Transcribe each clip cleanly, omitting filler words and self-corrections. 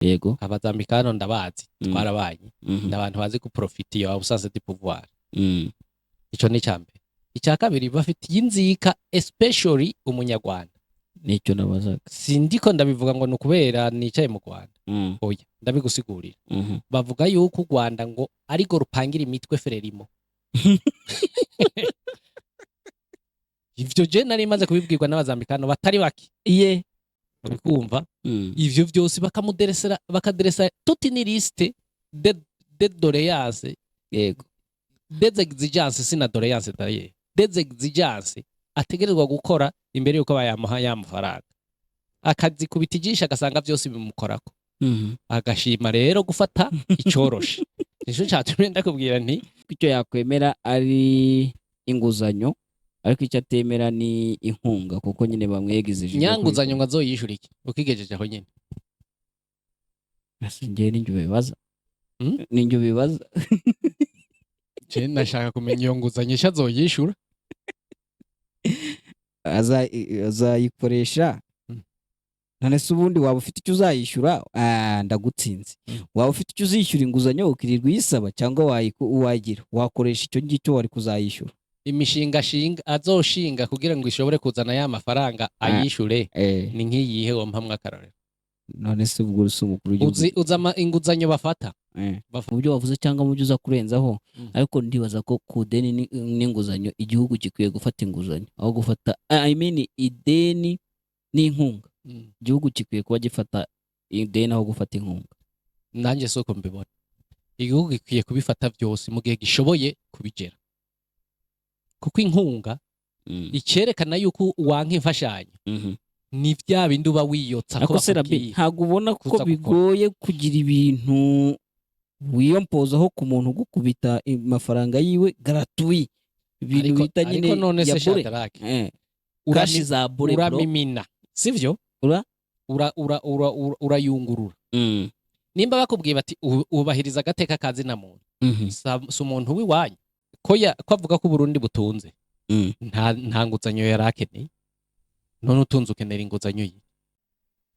yego abazambikano ndabazi twarabanye n'abantu bazi ku profit yo abusase de pouvoir ico ni cyambere icya kabiri bafite inzika especially umunyarwanda nicyo nabazaga sindiko ndabivuga ngo nukubera nicaye mu Rwanda oya ndabigusigurira bavuga yuko u Rwanda ngo ariko rupangira imitwe fererimo ivyo je nari maze kubibwirwa n'abazambikano batari baki iye ubikumva ivyo byose bakaderesa toute une liste de doléances yego des exigences sina doléances d'ailleurs des exigences ategerezwa gukora imbere yuko bayamuha y'amafaranga akazi kubitijisha agasanga byose bimukorako agashima rero gufata icoroshe nico cyatumye ndakubwira nti icyo yakwemera ari inguzanyo ariko icyo atemera ni inkunga kuko nyine bamwegizije nyanguzanyo ngo azoyishura iki ukigejeje aho nyine asingiye ninjye bibaza ninjye bibaza je nashaka kumenya iyo nguzanyo azoyishura azayikoresha none se ubundi waba ufite icyo uzayishyura ndagutsinze waba ufite icyo uzishyura inguzanyo ukirirwa uyisaba cyangwa wagira wakoresha icyo ngicyo wari kuzayishyura imishinga azoshinga kugira ngo ishobore kuzana ya mafaranga ayishure ni nk'iyihe wo mpamwe akarorero none se ubwo rusu mukuru w'igihugu uzama inguzanyo bafata mu byo wavuze cyangwa mu byo uza kurenzaho ariko ndibaza ko ku deni n'inguzanyo igihugu gikwiye gufata inguzanyo aho gufata ideni n'inkunga igihugu gikwiye kuba gifata ideni aho gufata inkunga nanjye soko mbibona igihugu gikwiye kubifata byose mu gihe gishoboye kubigera kuko inkunga icyerekana yuko wanka imfashanyo ni bya bindi uba wiyotsa ko Rabin ntabwo ubona ko bigoye kugira ibintu wiyompozaho ku muntu gukubita amafaranga yiwe gratuit ibintu bita nyine ya bure kashi za bure uramimina sivyo urayungurura nimba bakubwiye bati ubahiriza agateka kazi na muntu si umuntu w'iwanyu ko avuga ko Burundi butunze nta nguzanyo yarakeneye none utunze ukenera inguzanyo ye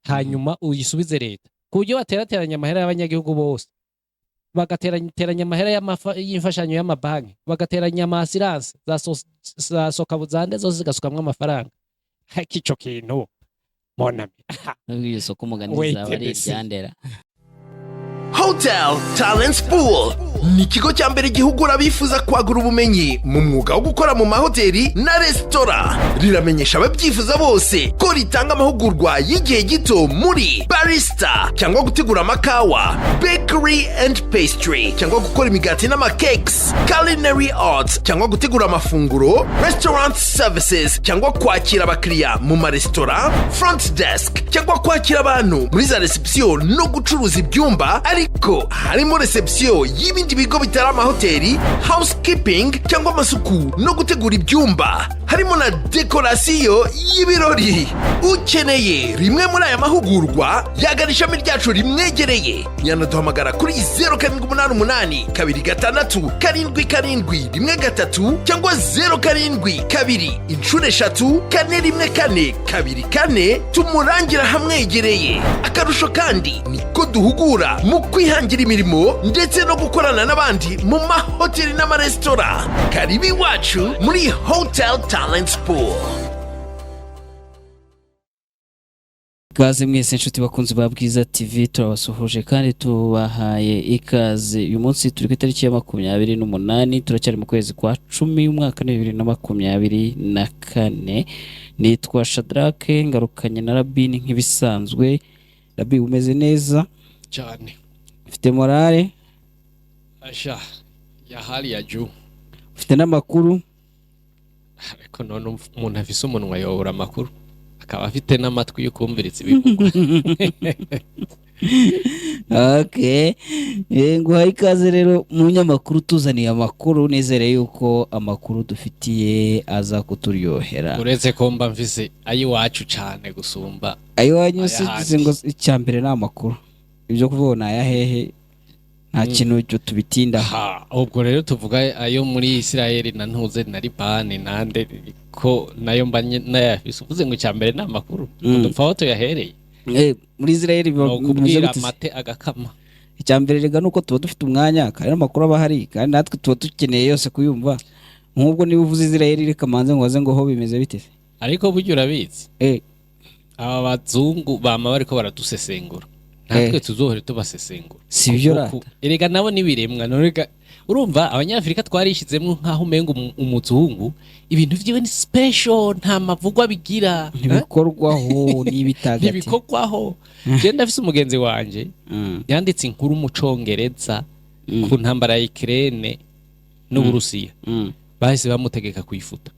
hanyuma uyisubize leta ku buryo baterateranya amahera y'abanyagihugu bose bagateranya amahera y'imfashanyo y'amabanki bagateranya amasiranse za sokabuzande zose zigasukamwo amafaranga ico kintu monami iyo soko muganiza abari iryandera Hotel Talents Pool ni ikigo cya mbere gihugura abifuza kwagura ubumenyi mu mwuga wo gukora mu mahoteli na resitora. Riramenyesha ababyifuza bose ko ritanga amahugurwa y'igihe gito muri barista cyangwa gutegura amakawa, bakery and pastry cyangwa gukora imigati n'amakekes, culinary arts cyangwa gutegura amafunguro, restaurant services cyangwa kwakira abakiriya mu maresitora, front desk cyangwa kwakira abantu muri za reception no gucuruza ibyumba ariko harimo reception y'ibindi bigo bitari amahoteli, housekeeping cyangwa amasuku no gutegura ibyumba, harimo na dekorasiyo y'ibirori. Ukeneye rimwe muri aya mahugurwa yagana ishami ryacu rimwegereye, yanaduhamagara kuri 0788 256 7713 cyangwa 0722 inshuro 3 414 24 tumurangira hamwegereye. Akarusho kandi niko duhugura mu kwihangira imirimo ndetse no gukorana n'abandi mu mahoteli n'amaresitora. Karibu iwacu muri Hotel Talents Pool. Ikaze mwese inshuti bakunzi ba Bwiza TV, turabasuhuje kandi tubahaye ikaze. Uyu munsi turi ku itariki ya 28 turacyari mu kwezi kwa 10 umwaka 2024. Nitwa Shadrake ngarukanye na Rabin nk'ibisanzwe. Rabin umeze neza cyane, ufite morale asha ya hali ya juu, ufite n'amakuru ariko none umuntu afise umunwa yobora amakuru akaba afite n'amatwi yukumviritse ibivugwa. Okay, nguhaye ikaze rero mu nyamakuru tuzaniye amakuru, nizere yuko amakuru dufitiye aza kuturyohera. Uretse ko mba mvise ayi wacu cyane gusumba ayo wanyusize ngo icyambere n'amakuru ibyo kuvona ya hehe nta kintu cyo tubitinda. Ubwo rero tuvuga ayo muri Israel na ntuze na Liban nande ko nayo mbanye nayafise uvuze ngo cyambere n'amakuru dupfa aho yahereye muri Israel kubwira amate agakama. Icyambere rega nuko tuba dufite umwanya kandi amakuru aba hari kandi natwe tuba dukeneye yose kuyumva. Nk'ubwo niba uvuze Israel reka manze ngo waze ngo ho bimeze bite. Ariko buryo urabizi aba bazungu bama bariko baradusesengura natwe tuzohore tubasesengura. Sivyo rata erega nabo nibiremwa norega urumva abanyafrika twarishizemwe nkaho umengo umuzungu ibintu vyiwe ni special nta mavugwa bigira ntibikorwaho n'ibitagati ntibikorwaho. Je ndafise umugenzi wanje yanditse inkuru mu Congereza ku ntambara ya Ukraine n'Uburusiya bahise bamutegeka kuyifuta.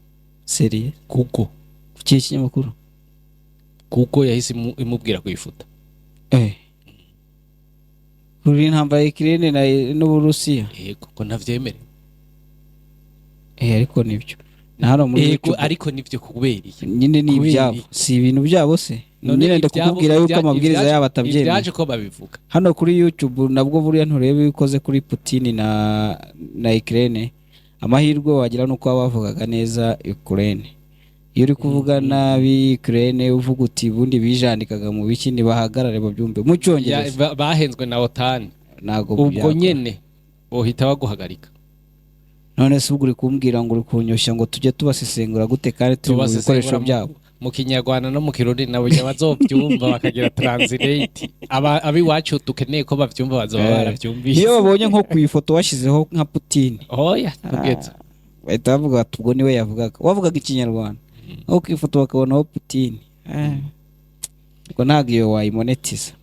Serie kuko kuki ikinyamakuru kuko yahise imubwira kuyifuta. Kuri ntambara ya Ukraine n'Uburusiya kuko ntavyemere. Ariko nivyo naharo muri ariko nivyo kubera iki nyine ni ibyabo si ibintu byabo se nyine ndakubwira yuko amabwiriza yabo atabyemeye byaje ko babivuga hano kuri YouTube nabwo buriya nturebe bikoze kuri Putin na Ukraine amahirwe wagira nuko bavugaga neza Ukraine. Iyo uri kuvuga nabi Ukraine uvuga uti bundi bijandikaga mu biki ni bahagarare babyumve mu Cyongereza bahenzwe na OTAN nago ubwo nyene bohita baguhagarika. None se uguri kumbwira ngo uri kunyoshya ngo tujye tubasesengura gute kandi turi mu bikoresho byabo mu Kinyarwanda no mu Kirundi nabo bazobyumva bakagira translate abi wacu dukeneye ko bavyumva bazoba baravyumvise. Iyo babonye nko kuyifoto washizeho nka Putin tugeze bahita bavuga ati ubwo niwe wavugaga ikinyarwanda aho kwifoto bakabonaho Putin ngo ntabwo iyo wayimonetiza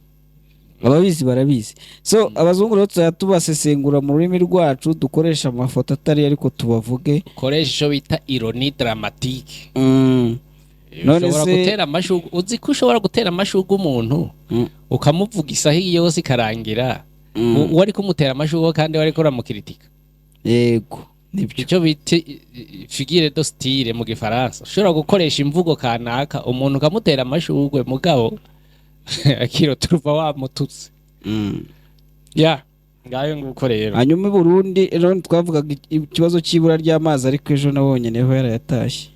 ababizi barabizi. So abazungu rero tubasesengura mu rurimi rwacu dukoresha amafoto atari ariko tubavuge koresha bita ironie dramatique. None se gutera amashugu uzi ko ushobora gutera amashugu umuntu ukamuvuga isahi yose ikarangira wari kumutera amashugu kandi wari ko ramukritika. Yego nibyo icyo bita figure de style mu Gifaransa. Ushobora gukoresha imvugo kanaka umuntu ukamutera amashugwe mugabo akiro turuva wa mututse. Ngayo ngukorera. Hanyuma Burundi rero twavugaga ikibazo cy'ibura ry'amazi ariko ejo nabonye neho yarayatashye.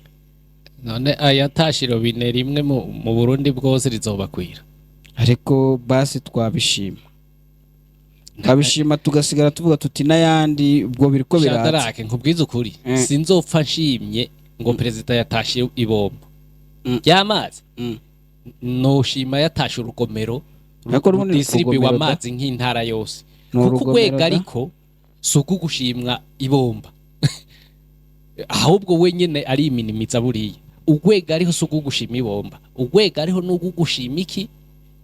None ayatashye robine rimwe mu Burundi bwose rizobakwira. Ariko basi twabishima tugasigara tuvuga tuti n'ayandi ubwo biriko biraza. Shadarake nkubwiza ukuri sinzopfa nshimye ngo president yatashe ibomba y'amazi no shima yatashe urugomero disiribi w'amazi nk'intara yose kuko gwega ariko suku gushimwa ibomba ahubwo wenyene ari iminimiza buriye ugwega ariho suku gushima ibomba ugwega ariho n'ugugushima iki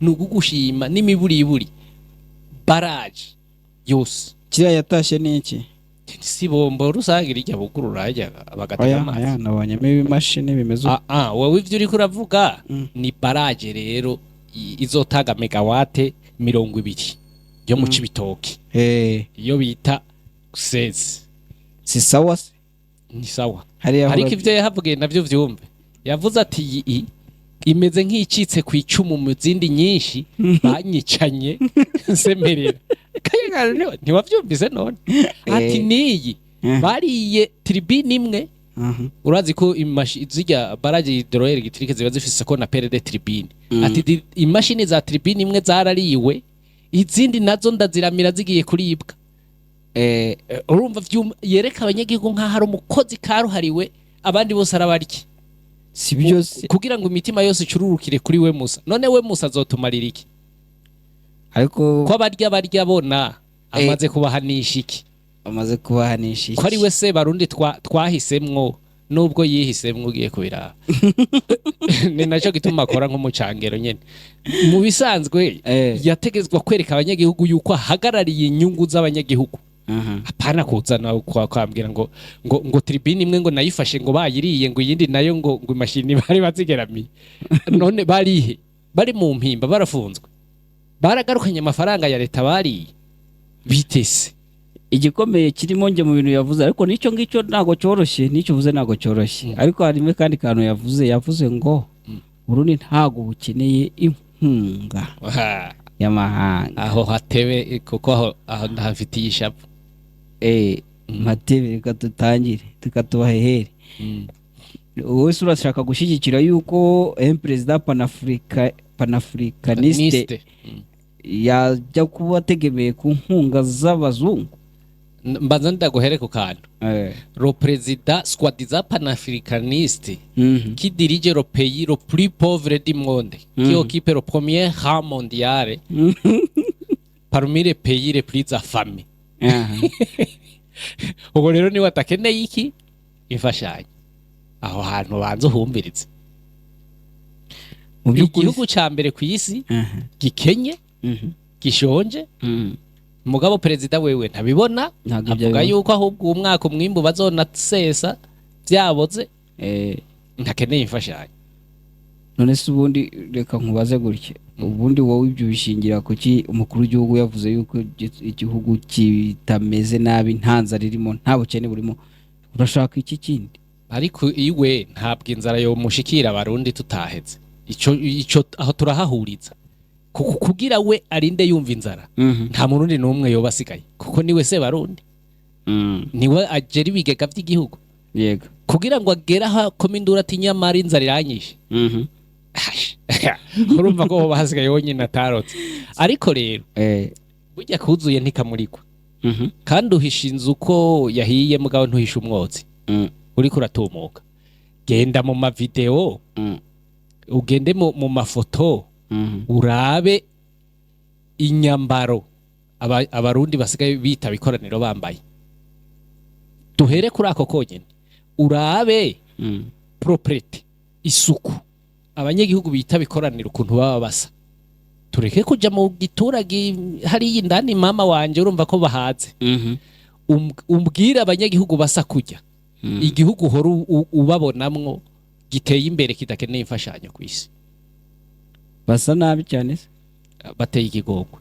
n'ugugushima n'imiburiburi baraje yose kiriya yatashe n'iki si bombo rusangira ijya bugurura ajya bagatega amazi nabonyemo ibimashini bimeze wowe ivyo uri kuravuga ni baraje rero izotaga megawate 20 yo mu Cibitoke iyo bita sezi si sawa se ni sawa ariko ivyo yahavugiye navyo vyumve yavuze ati imeze nk'icitse ku icumu mu zindi nyinshi banyicanye semerera kayangana ntiwavyumvise none ati niyi bariye tribune imwe urazi ko zirya barage hydroelectrique ziba zifise ko na pere de tribune ati imashini za tribune imwe zarariwe izindi nazo ndaziramira zigiye kuribwa. Urumva yereka abanyagihugu nka hari umukozi karuhariwe abandi bose arabariki si byose kugira ngo imitima yose icururukire kuri we Musa. None we Musa azotumarira iki ariko ko barya bona amaze kubahanisha iki ko ari we se Barundi twahisemwo nubwo yihisemwo ugiye kubira ni naco gituma akora nk'umucangero nyene mu bisanzwe yategezwa kwereka abanyagihugu yuko ahagarariye inyungu z'abanyagihugu. Apana kuzana kwambira ngo tribune imwe ngo nayifashe ngo bayiriye ngo yindi nayo ngo imashini bari bazigeramiye. None bari mu mpimba barafunzwe baragarukanye amafaranga ya leta bariye bitese. Igikomeye kirimo nje mu bintu yavuze ariko nico ngicyo nago cyoroshye nico vuze nago cyoroshye ariko harimo kandi kantu yavuze ngo Burundi ntago bukeneye inkunga y'amahanga aho hatebe kuko aho ndahafitiye ishapu matebe katutangire tukatubahehere wowe se urashaka gushyigikira yuko perezida panafricaniste yajya kuba ategemeye ku nkunga z'abazungu? mbanza ndaguhere ku kantu le président soi-disant panafricaniste qui dirige le pays le plus pauvre du monde qui occupe le premier rang mondial parmi les pays les plus affamés. Ubu rero niba atakeneye iki imfashanyo aho hantu banze uhumbiritse igihugu cya mbere ku isi gikenye gishonje mugabo perezida wewe ntabibona avuga yuko ahubwo umwaka umwimbu bazonasesa byaboze ntakeneye imfashanyo. None se ubundi reka nkubaze gutya, ubundi wowe ibyo bishingira kuki umukuru w'igihugu yavuze yuko igihugu kitameze nabi nta nzara irimo nta bukene burimo, urashaka iki kindi? Ariko iwe ntabwo inzara yo mushikira abarundi tutaheze icyo aho turahahuriza kugira we arinde yumva inzara nta murundi n'umwe yoba asigaye kuko niwe se barundi niwe agera ibigega by'igihugu yego kugira ngo agera aha komindura ati nyamara inzara iranyishe urumva ko basigaye wonyine atarotse. Ariko rero burya kuzuye ntikamurikwa kandi uhisha inzu uko yahiye mugabo ntuhisha umwotsi uriko uratumuka. Genda mu mavideo ugende mu mafoto urabe inyambaro abarundi basigaye bita bikoraniro bambaye, duhere kuri ako konyene urabe property isuku abanyagihugu bita bikoraniro ukuntu baba basa. Tureke kuja mu giturage hari indani mama wanje urumva ko bahaze umbwira abanyagihugu basa kujya igihugu horo ubabonamwo giteye imbere kidakeneye imfashanyo ku isi. Basa nabi cyane se bateye igigongwe.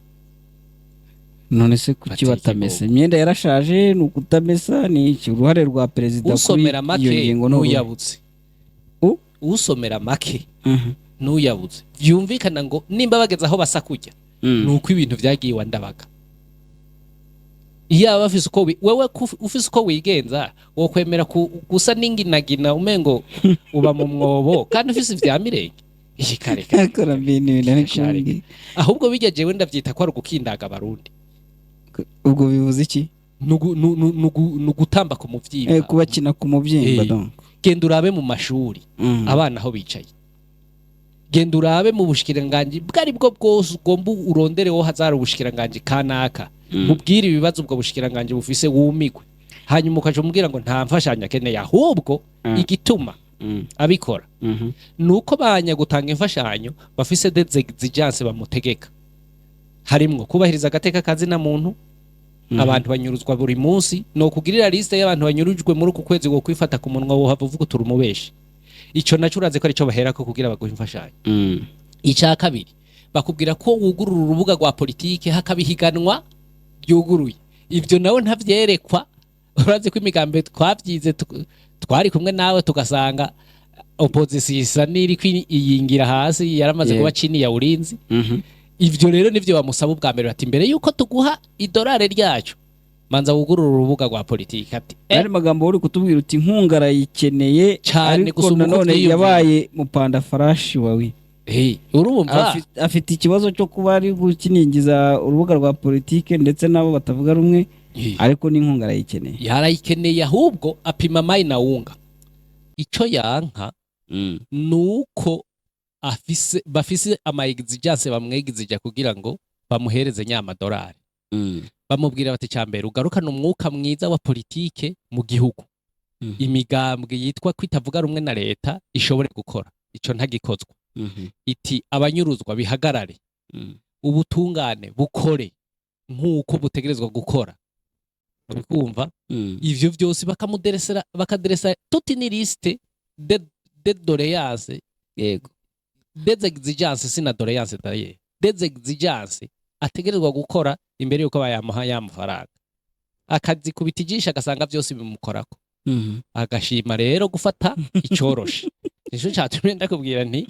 None se kuki batamese? Imyenda yarashaje nukutamesa ni iki uruhare rwa perezida kuri iyo ngingo n'uyabutse usomera make n'uyabutse byumvikana ngo nimba bageze aho basa kujya nuko ibintu byagiye wandabaga. Iya bafise uko wewe ufise uko wigenza wo kwemera gusa n'inginagina umengo uba mu mwobo kandi ufise ivya mirenge ikareka akora bintu ahubwo bijya jewe ndavyita ko ari gukindaga abarundi. Ubwo bivuze iki? Nugutamba ku muvyimba kubakina ku muvyimba donc. Genda urabe mu mashuri abana aho bicaye, genda urabe mu bushikiranganje bwari bwo bwose ugomba urondere wo hazara ubushikiranganje kanaka mubwire ibibazo ubwo bushikiranganje bufise wumigwe hanyuma ukaje umubwira ngo nta mfashanya akeneye ahubwo igituma abikora nuko banya gutanga imfashanyo bafise des exigences bamutegeka harimwo kubahiriza agateka kazi na muntu abantu banyuruzwa buri munsi no kugirira liste y'abantu banyurujwe muri uku kwezi go kwifata ku munwa wo havuga turumubeshi. Ico naco uraze ko arico bahera ko kugira baguha imfashanyo. Icya kabiri bakubwira ko wugurura urubuga rwa politike hakabihiganwa byuguruye ivyo nawe ntavyerekwa. Uraze ko imigambe twavyize twari kumwe nawe tugasanga opposition isa niri kwiyingira hasi yaramaze kuba chini ya ulinzi. Ivyo rero nivyo bamusaba ubwa mbere bati mbere yuko tuguha idolare ryacu manza wugurura urubuga rwa politike. Ati ari magambo uri kutubwira uti nkunga arayikeneye cyane gusumba none yabaye mupanda farashi wawe. Urumva afite ikibazo cyo kuba ari gukiningiza urubuga rwa politike ndetse nabo batavuga rumwe ariko n'inkunga arayikeneye. Yarayikeneye ahubwo apima mai na unga. Icyo yanka nuko bafise ama exigence bamwegizija kugira ngo bamuhereze nyamadolari. Bamubwira bati cyambere ugarukana umwuka mwiza wa politike mu gihugu. Imigambwe yitwa kwitavuga rumwe na leta ishobore gukora. Ico ntagikozwa. Iti abanyuruzwa bihagarare. Ubutungane bukore nkuko butegerezwa gukora. Ukumva ivyo byose bakaderesa toute une liste de doléances yego des exigences sina doléances d'ailleurs des exigences ategerezwa gukora imbere yuko bayamuha y'amafaranga akazi kubitijisha agasanga byose bimukorako agashima rero gufata icoroshe. Nico cyatumye ndakubwira nti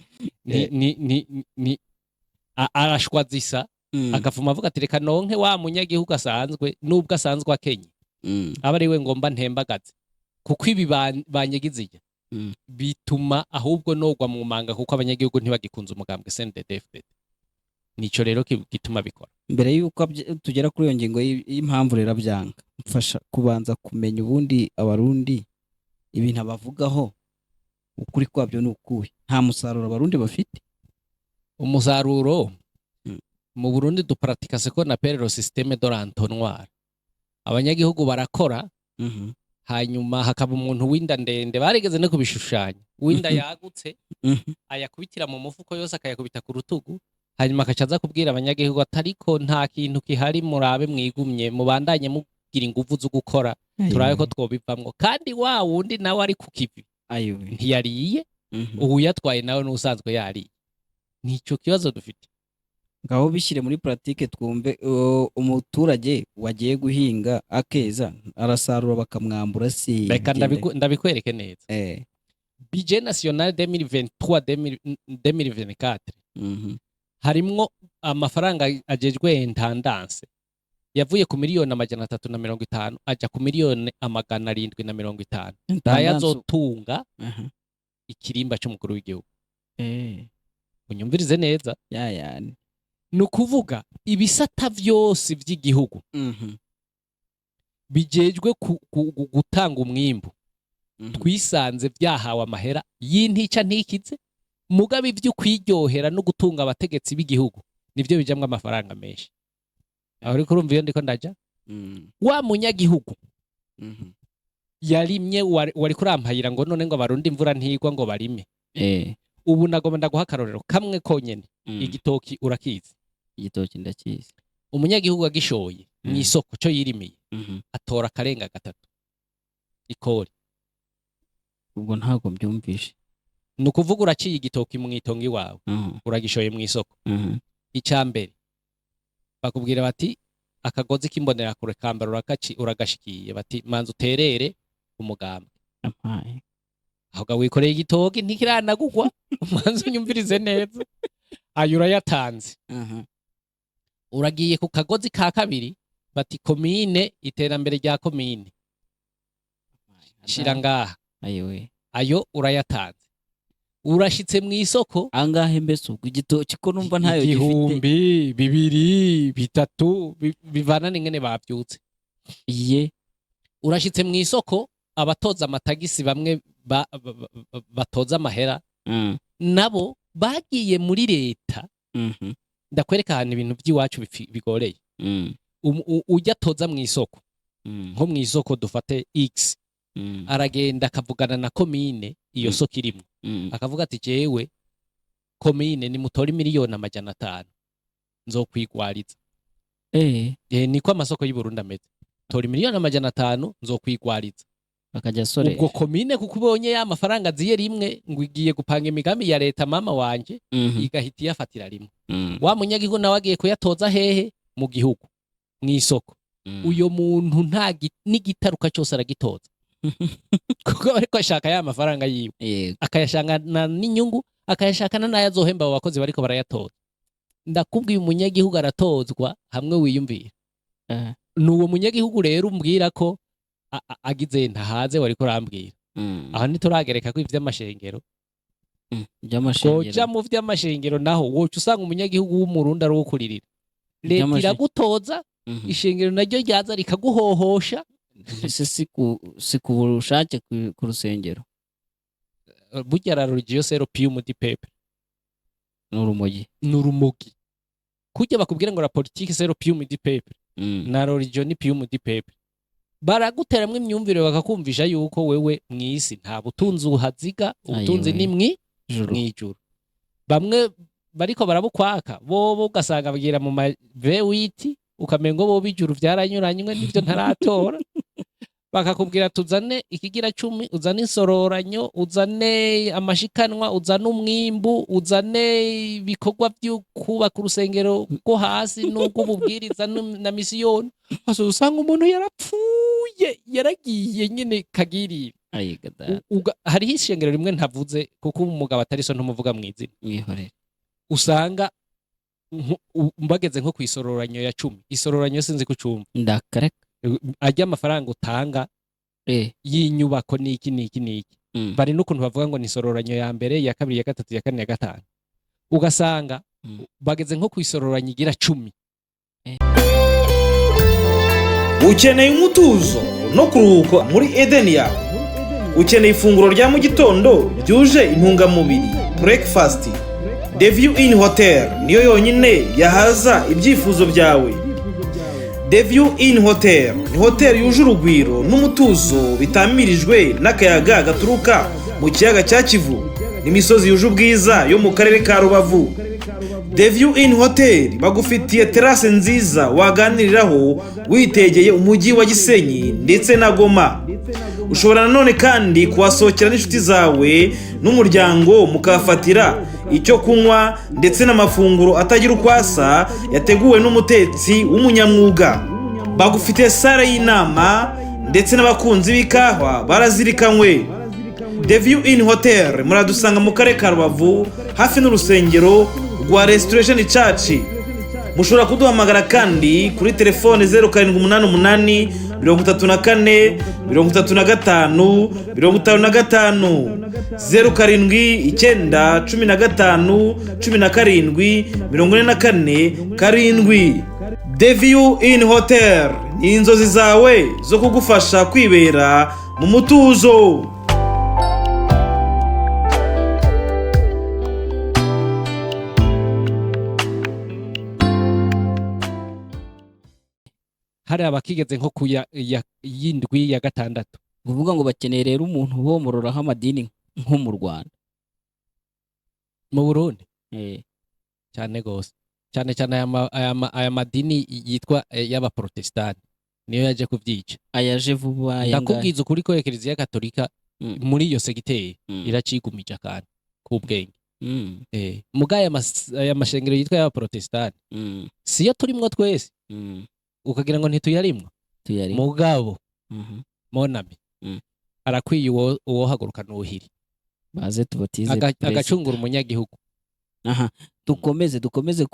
ni arashwazisa akavuma avuga ati reka nonke wa munyagihugu asanzwe nubwo asanzwe akenye aba ari we ngomba ntembagaze kuko ibi banyegizije bituma ahubwo nogwa mu manga kuko abanyagihugu ntibagikunze umugambwe CNDD-FDD. Nico rero gituma bikora. Mbere yuko tugera kuri iyo ngingo y'impamvu rero byanga, mfasha kubanza kumenya ubundi abarundi ibintu abavugaho ukuri kwabyo ni ukuhe, nta musaruro abarundi bafite. Umusaruro mu Burundi dupratika ce qu'on appelle le système de l'entonnoir. Abanyagihugu barakora hanyuma hakaba umuntu winda ndende barigeze no kubishushanya, winda yagutse ayakubitira mu mufuko yose akayakubita ku rutugu, hanyuma akacaza kubwira abanyagihugu atariko nta kintu kihari, murabe mwigumye mubandanye mugira ingufu zo gukora turabe ko twobivamwo. Kandi wa wundi nawe ari ku kivi ntiyariye, ubu yatwaye nawe n'usanzwe yariye. Nico kibazo dufite. Ngaho bishyire muri pratique twumve, umuturage wagiye guhinga akeza arasarura bakamwambura si. Reka ndabikwereke neza. Budget national 2023-2024 harimwo amafaranga ajejwe intendance yavuye ku miliyoni 350 aja ku miliyoni 750 nayazotunga ikirimba cy'umukuru w'igihugu. Unyumvirize neza. Yani nukuvuga ibisata vyose vy'igihugu bijejwe gutanga umwimbu twisanze vyahawe amahera y'intica ntikize, mugabe ivyo kwiryohera no gutunga abategetsi b'igihugu nivyo bijamwe amafaranga menshi. Aho uri kurumva iyo ndiko ndaja wa munyagihugu yarimye wari kurampayira ngo none ngo abarundi imvura ntigwa ngo barime. Ubu nagomba ndaguha akarorero kamwe konyene. Igitoki urakizi? Igitoki ndakizi. Umunyagihugu agishoye mu isoko cyo yirimiye atora karenga 3 ikori. Ubwo ntago mbyumvishe. Nukuvuga uraciye igitoki mu itongo iwawe uragishoye mu isoko. Icambere bakubwira bati akagozi kimbonera kure kambara uragashikiye, bati manzi uterere umugambwe. Ahubwo wikoreye igitoki ntikiranagugwa manzi unyumvirize neza. Ayura yatanze. Uragiye ku kagozi ka kabiri bati komine, iterambere rya komine shira ngaha. Ayo urayatanze. Urashitse mu isoko angahe mbese ubwo igitoki ko numva ntayo gifite. Igihumbi, 2, 3 bivana n'ingene bavyutse. Urashitse mu isoko abatoza amatagisi bamwe batoza amahera nabo bagiye muri leta. Ndakwereka ahantu ibintu by'iwacu bigoreye. Ujya toza mu isoko nko mu isoko dufate X, aragenda akavugana na komine iyo soko irimo, akavuga ati jewe komine ni mutori miliyoni 500 nzokwigwariza. Niko amasoko y'u Burundi ameze. Tori miliyoni 500 nzokwigwariza. Bakajya sore ubwo komine kuko ubonye ya mafaranga aziye rimwe ngo igiye gupanga imigambi ya leta mama wanje igahita yafatira rimwe. Wa munyagihugu nawe agiye kuyatoza hehe mu gihugu mu isoko. Uyo muntu nta n'igitaruka cyose aragitoza kuko ariko ashaka ya mafaranga yiwe, akayashangana n'inyungu, akayashakana n'ayazohemba abo bakozi bariko barayatoza. Ndakubwiye umunyagihugu aratozwa hamwe wiyumvira. Nuwo munyagihugu rero umbwira ko agize ntahaze wari kurambwira. Aho ntituragereka ko ivy'amashengero. Koja mu vy'amashengero naho wocu usanga umunyagihugu w'umurundi ari ukuririra. Leta iragutoza, ishengero naryo ryaza rikaguhohosha. Ese si ku bushake ku rusengero. Burya la religion c'est l'opium du peuple. Nurumogi. Kujya bakubwira ngo la politique c'est l'opium du peuple. Na religion ni opium du peuple. Baraguteramwe imyumvire bakakumvisha yuko wewe mwisi nta butunzi uhaziga, ubutunzi ni mwijuru. Bamwe bariko barabukwaka bo ugasanga bagira mu V8 ukamengo bo bijuru vyaranyuranywe n'ivyo ntaratora. Bakakubwira tuzane ikigira 10, uzane insororanyo, uzane amashikanwa, uzane umwimbu, uzane ibikorwa byo kubaka urusengero ko hasi n'uko ububwiriza na misiyoni. Aso usanga umuntu yarapfuye yaragiye nyine kagirira. Hari ishengero rimwe ntavuze kuko umugabo atari so ntumuvuga mwizina. Usanga mbageze nko kwisororanyo ya 10. Isororanyo sinzi kucumva. Ndakareka ajya amafaranga utanga y'inyubako niki bari n'ukuntu bavuga ngo ni isororanyo ya mbere ya kabiri ya gatatu ya kane ya gatanu ugasanga bageze nko kwisororanyo igira 10. Ukeneye umutuzo no kuruhuka muri Edeni yawe. Ukeneye ifunguro rya mu gitondo ryuje intungamubiri, breakfast. The View Inn Hotel niyo yonyine yahaza ibyifuzo byawe. The View Inn Hotel ni hotel yuje urugwiro n'umutuzo bitamirijwe n'akayaga gaturuka mu kiyaga cya Kivu n'imisozi yuje ubwiza yo mu karere ka Rubavu. The View Inn Hotel bagufitiye terrasse nziza waganiriraho witegeye umujyi wa Gisenyi ndetse na Goma. Ushobora nanone kandi kuhasohokera n'inshuti zawe n'umuryango mukafatira icyo kunywa ndetse n'amafunguro atagira ukwasa yateguwe n'umutetsi w'umunyamwuga. Bagufitiye sale y'inama ndetse n'abakunzi b'ikahwa barazirikanywe. The View Inn Hotel muradusanga mu karere ka Rubavu hafi n'urusengero rwa Restoration Church. Mushobora kuduhamagara kandi kuri telefone 0788 34 35 55 07 15 17 44 7. The View Inn Hotel ni inzozi zawe zo kugufasha kwibera mu mutuzo. hari abakigeze nko kuya y'indwi ya gatandatu uvuga ngo bakeneye rero umuntu bomororaho amadini nko mu Rwanda mu Burundi cyane gose cyane aya madini yitwa y'abaprotestani niyo yaje kuvyica ayaje vuba ndakubwiza ukuri ko Eklezia Katolika muri iyo segiteri iracigumija kandi kubwenge mugaya aya mashengero yitwa y'abaprotestani siyo turimwo twese ukagira ngo ntituyarimwo mugabo monami arakwiye uwo haguruka n'uhiri baze tubatize agacungura umunyagihugu. dukomeze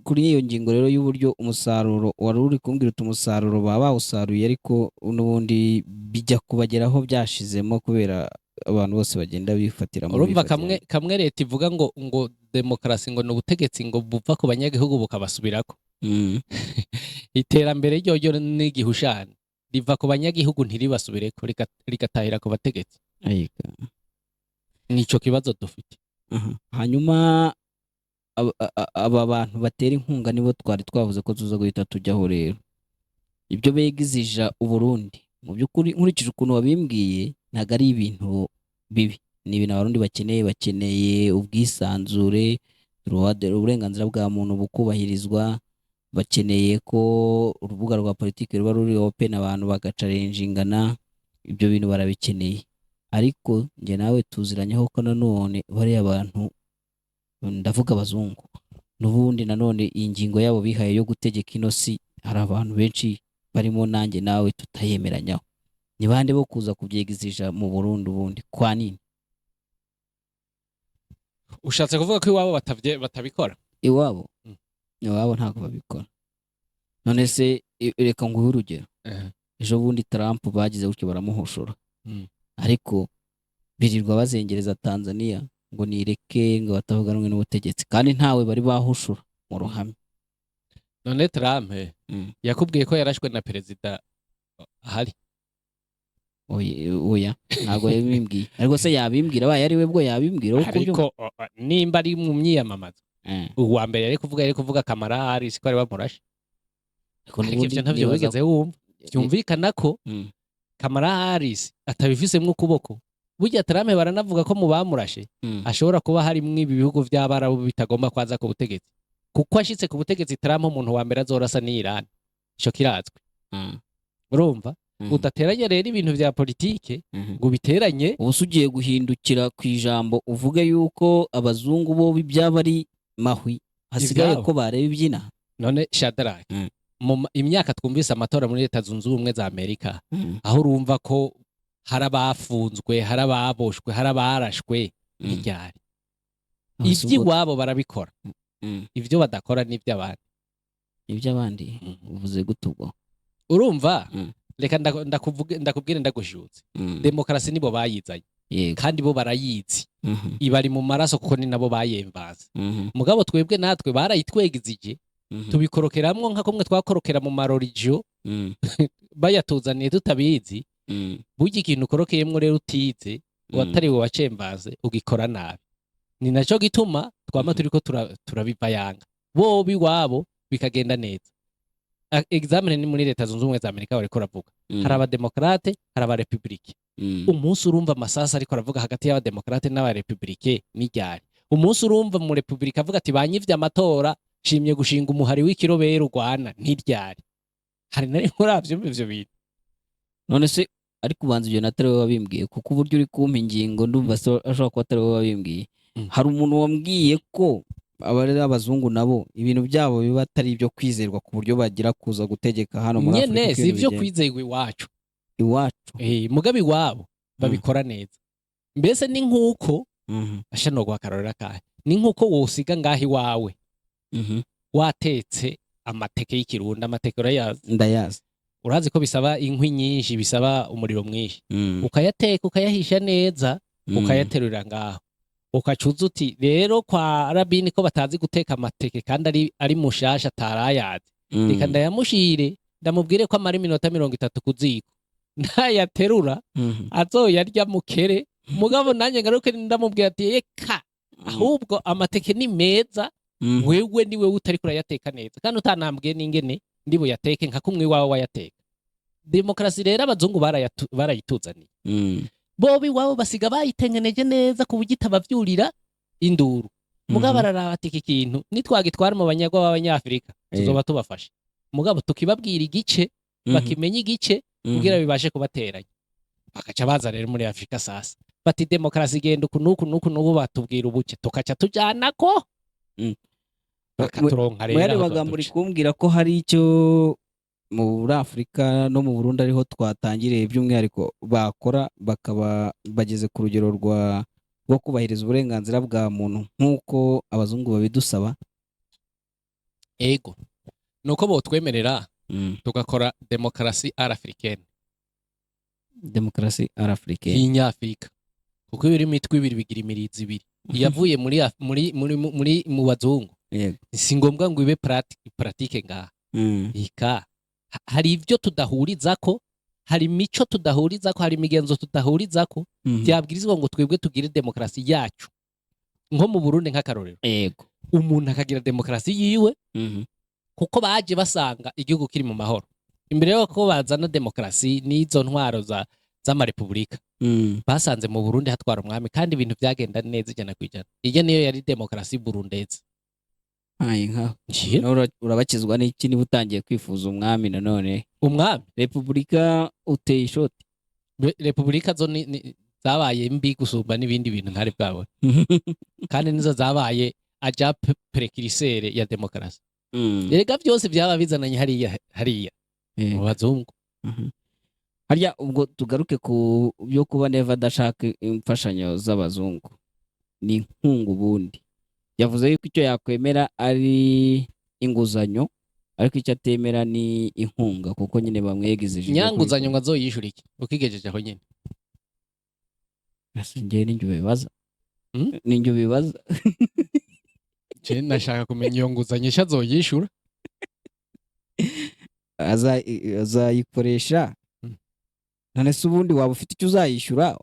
kuri iyo ngingo rero y'uburyo umusaruro wari uri kumbwira umusaruro baba bawusaruye ariko n'ubundi bijya kubageraho byashizemo kubera abantu bose bagenda bifatira mu urumva kamwe leta ivuga ngo demokarasi ngo n'ubutegetsi ngo buva ku banyagihugu bukabasubirako. Iterambere ryo n'igihushane riva ku banyagihugu ntiribasubireko rigatahira ku bategetsi. Nico kibazo dufite. Hanyuma aba bantu batera inkunga nibo twari twavuze ko tuza guhita tujyaho rero. Ibyo begizija Uburundi mu byukuri nkurikije ukuntu wabimbwiye ntago ari ibintu bibi, ni ibintu abarundi bakeneye ubwisanzure, uburenganzira bwa muntu bukubahirizwa, bakeneye ko urubuga rwa politiki ruba ruri open abantu bagacarenjingana, ibyo bintu barabikeneye. Ariko nge nawe tuziranyeho ko nanone bari abantu ndavuga abazungu n'ubundi nanone ingingo yabo bihaye yo gutegeka inosi hari abantu benshi barimo nanjye nawe tutayemeranyaho. Ni bande bo kuza kubyegizija mu Burundi ubundi kwa nini? Ushatse kuvuga ko iwabo batabikora? Iwabo ntabwo babikora. None se reka nguhe urugero. Ejo bundi Trump bagize gutyo baramuhoshora. Ariko birirwa bazengereza Tanzania ngo nireke ngo batavuga rumwe n'ubutegetsi kandi ntawe bari bahushura mu ruhame. None Trump yakubwiye ko yarashwe na perezida ahari? Oya ntago yabimbwiye. Ariko se yabimbwira baye ari we bwo yabimbwira uko ariko nimba ari mu myiyamamazo uwa mbere yari kuvuga Kamara Harris ko ari bamurashe. Ariko ibyo ntavyo wigeze wumva. Byumvikana ko Kamara Harris atabifisemo ukuboko. Burya Trump baranavuga ko mu bamurashe ashobora kuba hari mwe ibihugu by'Abarabu bitagomba kwaza ku butegetsi. Kuko ashitse ku butegetsi Trump umuntu wa mbere azorasa ni Iran. Ico kirazwe. Urumva? Udateranya rero ibintu bya politike ngo biteranye ubusugiye guhindukira ku ijambo uvuge yuko abazungu bo byaba ari mahwi hasigaye ko bareba ibyina. None Shadrach mu imyaka twumvise amatora muri Leta Zunze Ubumwe za Amerika aho urumva ko harabafunzwe harababoshwe harabarashwe n'iryari iby'iwabo barabikora ibyo badakora n'iby'abandi uvuze gutubwo urumva reka ndakubwire ndagushutse demokarasi nibo bayizanye kandi bo barayizi ibari mu maraso kuko ni nabo bayembaza mugabo twebwe natwe barayitwegizije tubikorokeramwo nka kumwe twakorokera mu marorigio bayatuzaniye tutabizi burya ikintu ukorokeyemwo rero utize watariwe wacembaze ugikora nabi ni naco gituma twama turiko turabivayanga bo biwabo bikagenda neza examine ni muri leta zunze ubumwe za Amerika bariko ravuga hari abademokrate hari abarepublike umunsi urumva amasasa ariko aravuga hagati y'abademokrate n'abarepublike n'iryari umunsi urumva mu republike avuga ati banyivye amatora shimye gushinga umuhari w'ikirobero rwana n'iryari hari nari muravyo ivyo bintu none se ariko ubanza ibyo natari wowe wabimbwiye kuko uburyo uri kumpa ingingo ndumva ashobora kuba atari wowe wabimbwiye hari umuntu wambwiye ko abazungu nabo ibintu byabo biba atari ibyo kwizerwa ku buryo bagira kuza gutegeka hano muri Afrika nyene si ibyo kwizerwa iwacu mugabe iwabo babikora neza mbese ni nk'uko ashano guhakarorera kahe ni nk'uko wosiga ngaho iwawe watetse amateke y'ikirundi amateke ndayazi urazi ko bisaba inkwi nyinshi bisaba umuriro mwinshi ukayateka ukayahisha neza ukayaterura ngaho ukacuza uti rero kwa Rabin ko batazi guteka amateke kandi ari mushasha atarayazi reka ndayamushire ndamubwire ko amara iminota 30 kuziko ntayaterura azoyarya mukere mugabo nanjye ngaruke ndamubwira ati eka ahubwo amateke ni meza wewe niwe utari kurayateka neza kandi utanambwiye n'ingene ndibo yateke nka kumwe wawe wayateka demokrasi rero abazungu barayituzaniye bobi wabo basiga bayitengeneje neza ku buryo itabavyurira induru mugabo araraba ati iki kintu nitwagitwara mu banyagwa b'abanyafrika tuzoba tubafashe mugabo tukibabwira igice bakimenya igice kugira bibashe kubateranya bakaca baza rero muri Afrika sasa bati demokrasi igenda nuku batubwira ubuke tukaca tujana ko bakaturonka rero mwere bagambo uri kumbwira ko hari icyo muri Afrika no mu Burundi ariho twatangiriye by'umwihariko bakora bakaba bageze ku rugero rwo kubahiriza uburenganzira bwa muntu nk'uko abazungu babidusaba ego nuko botwemerera tugakora demokrasi arafricaine demokrasi arafricaine y'inyafrika kuko biri mitwe ibiri bigira imirizi ibiri yavuye muri mu bazungu si ngombwa ngo ibe pratique ngaha ika hari ibyo tudahurizako hari imico tudahurizako hari imigenzo tudahurizako byabwirizwa ngo twebwe tugire demokrasi yacu nko mu Burundi nk'akarorero yego umuntu akagira demokrasi yiwe kuko baje basanga igihugu kiri mu mahoro imbere y'uko bazana demokrasi n'izo ntwaro z'amarepublika basanze mu Burundi hatwara umwami kandi ibintu byagenda neza ijana ku ijana iyo niyo yari demokrasi burundeze urabakizwa n'iki niba utangiye kwifuza umwami nanone umwami repubulika uteye ishoti repubulika zo zabaye mbi gusumba n'ibindi bintu ntari bwabone kandi nizo zabaye aja precurseur ya demokrasi erega byose byaba bizananye hariya mu bazungu harya ubwo tugaruke ku byo kuba neva adashaka imfashanyo z'abazungu ni inkunga ubundi yavuze yuko icyo yakwemera ari inguzanyo ariko icyo atemera ni inkunga kuko nyine bamwegizije nyanguzanyo ngo azoyishura iki ukigejeje aho nyine ngiye n'injyo bibaza je nashaka kumenya iyo nguzanyo isha azoyishura azayikoresha none se ubundi waba ufite icyo uzayishyura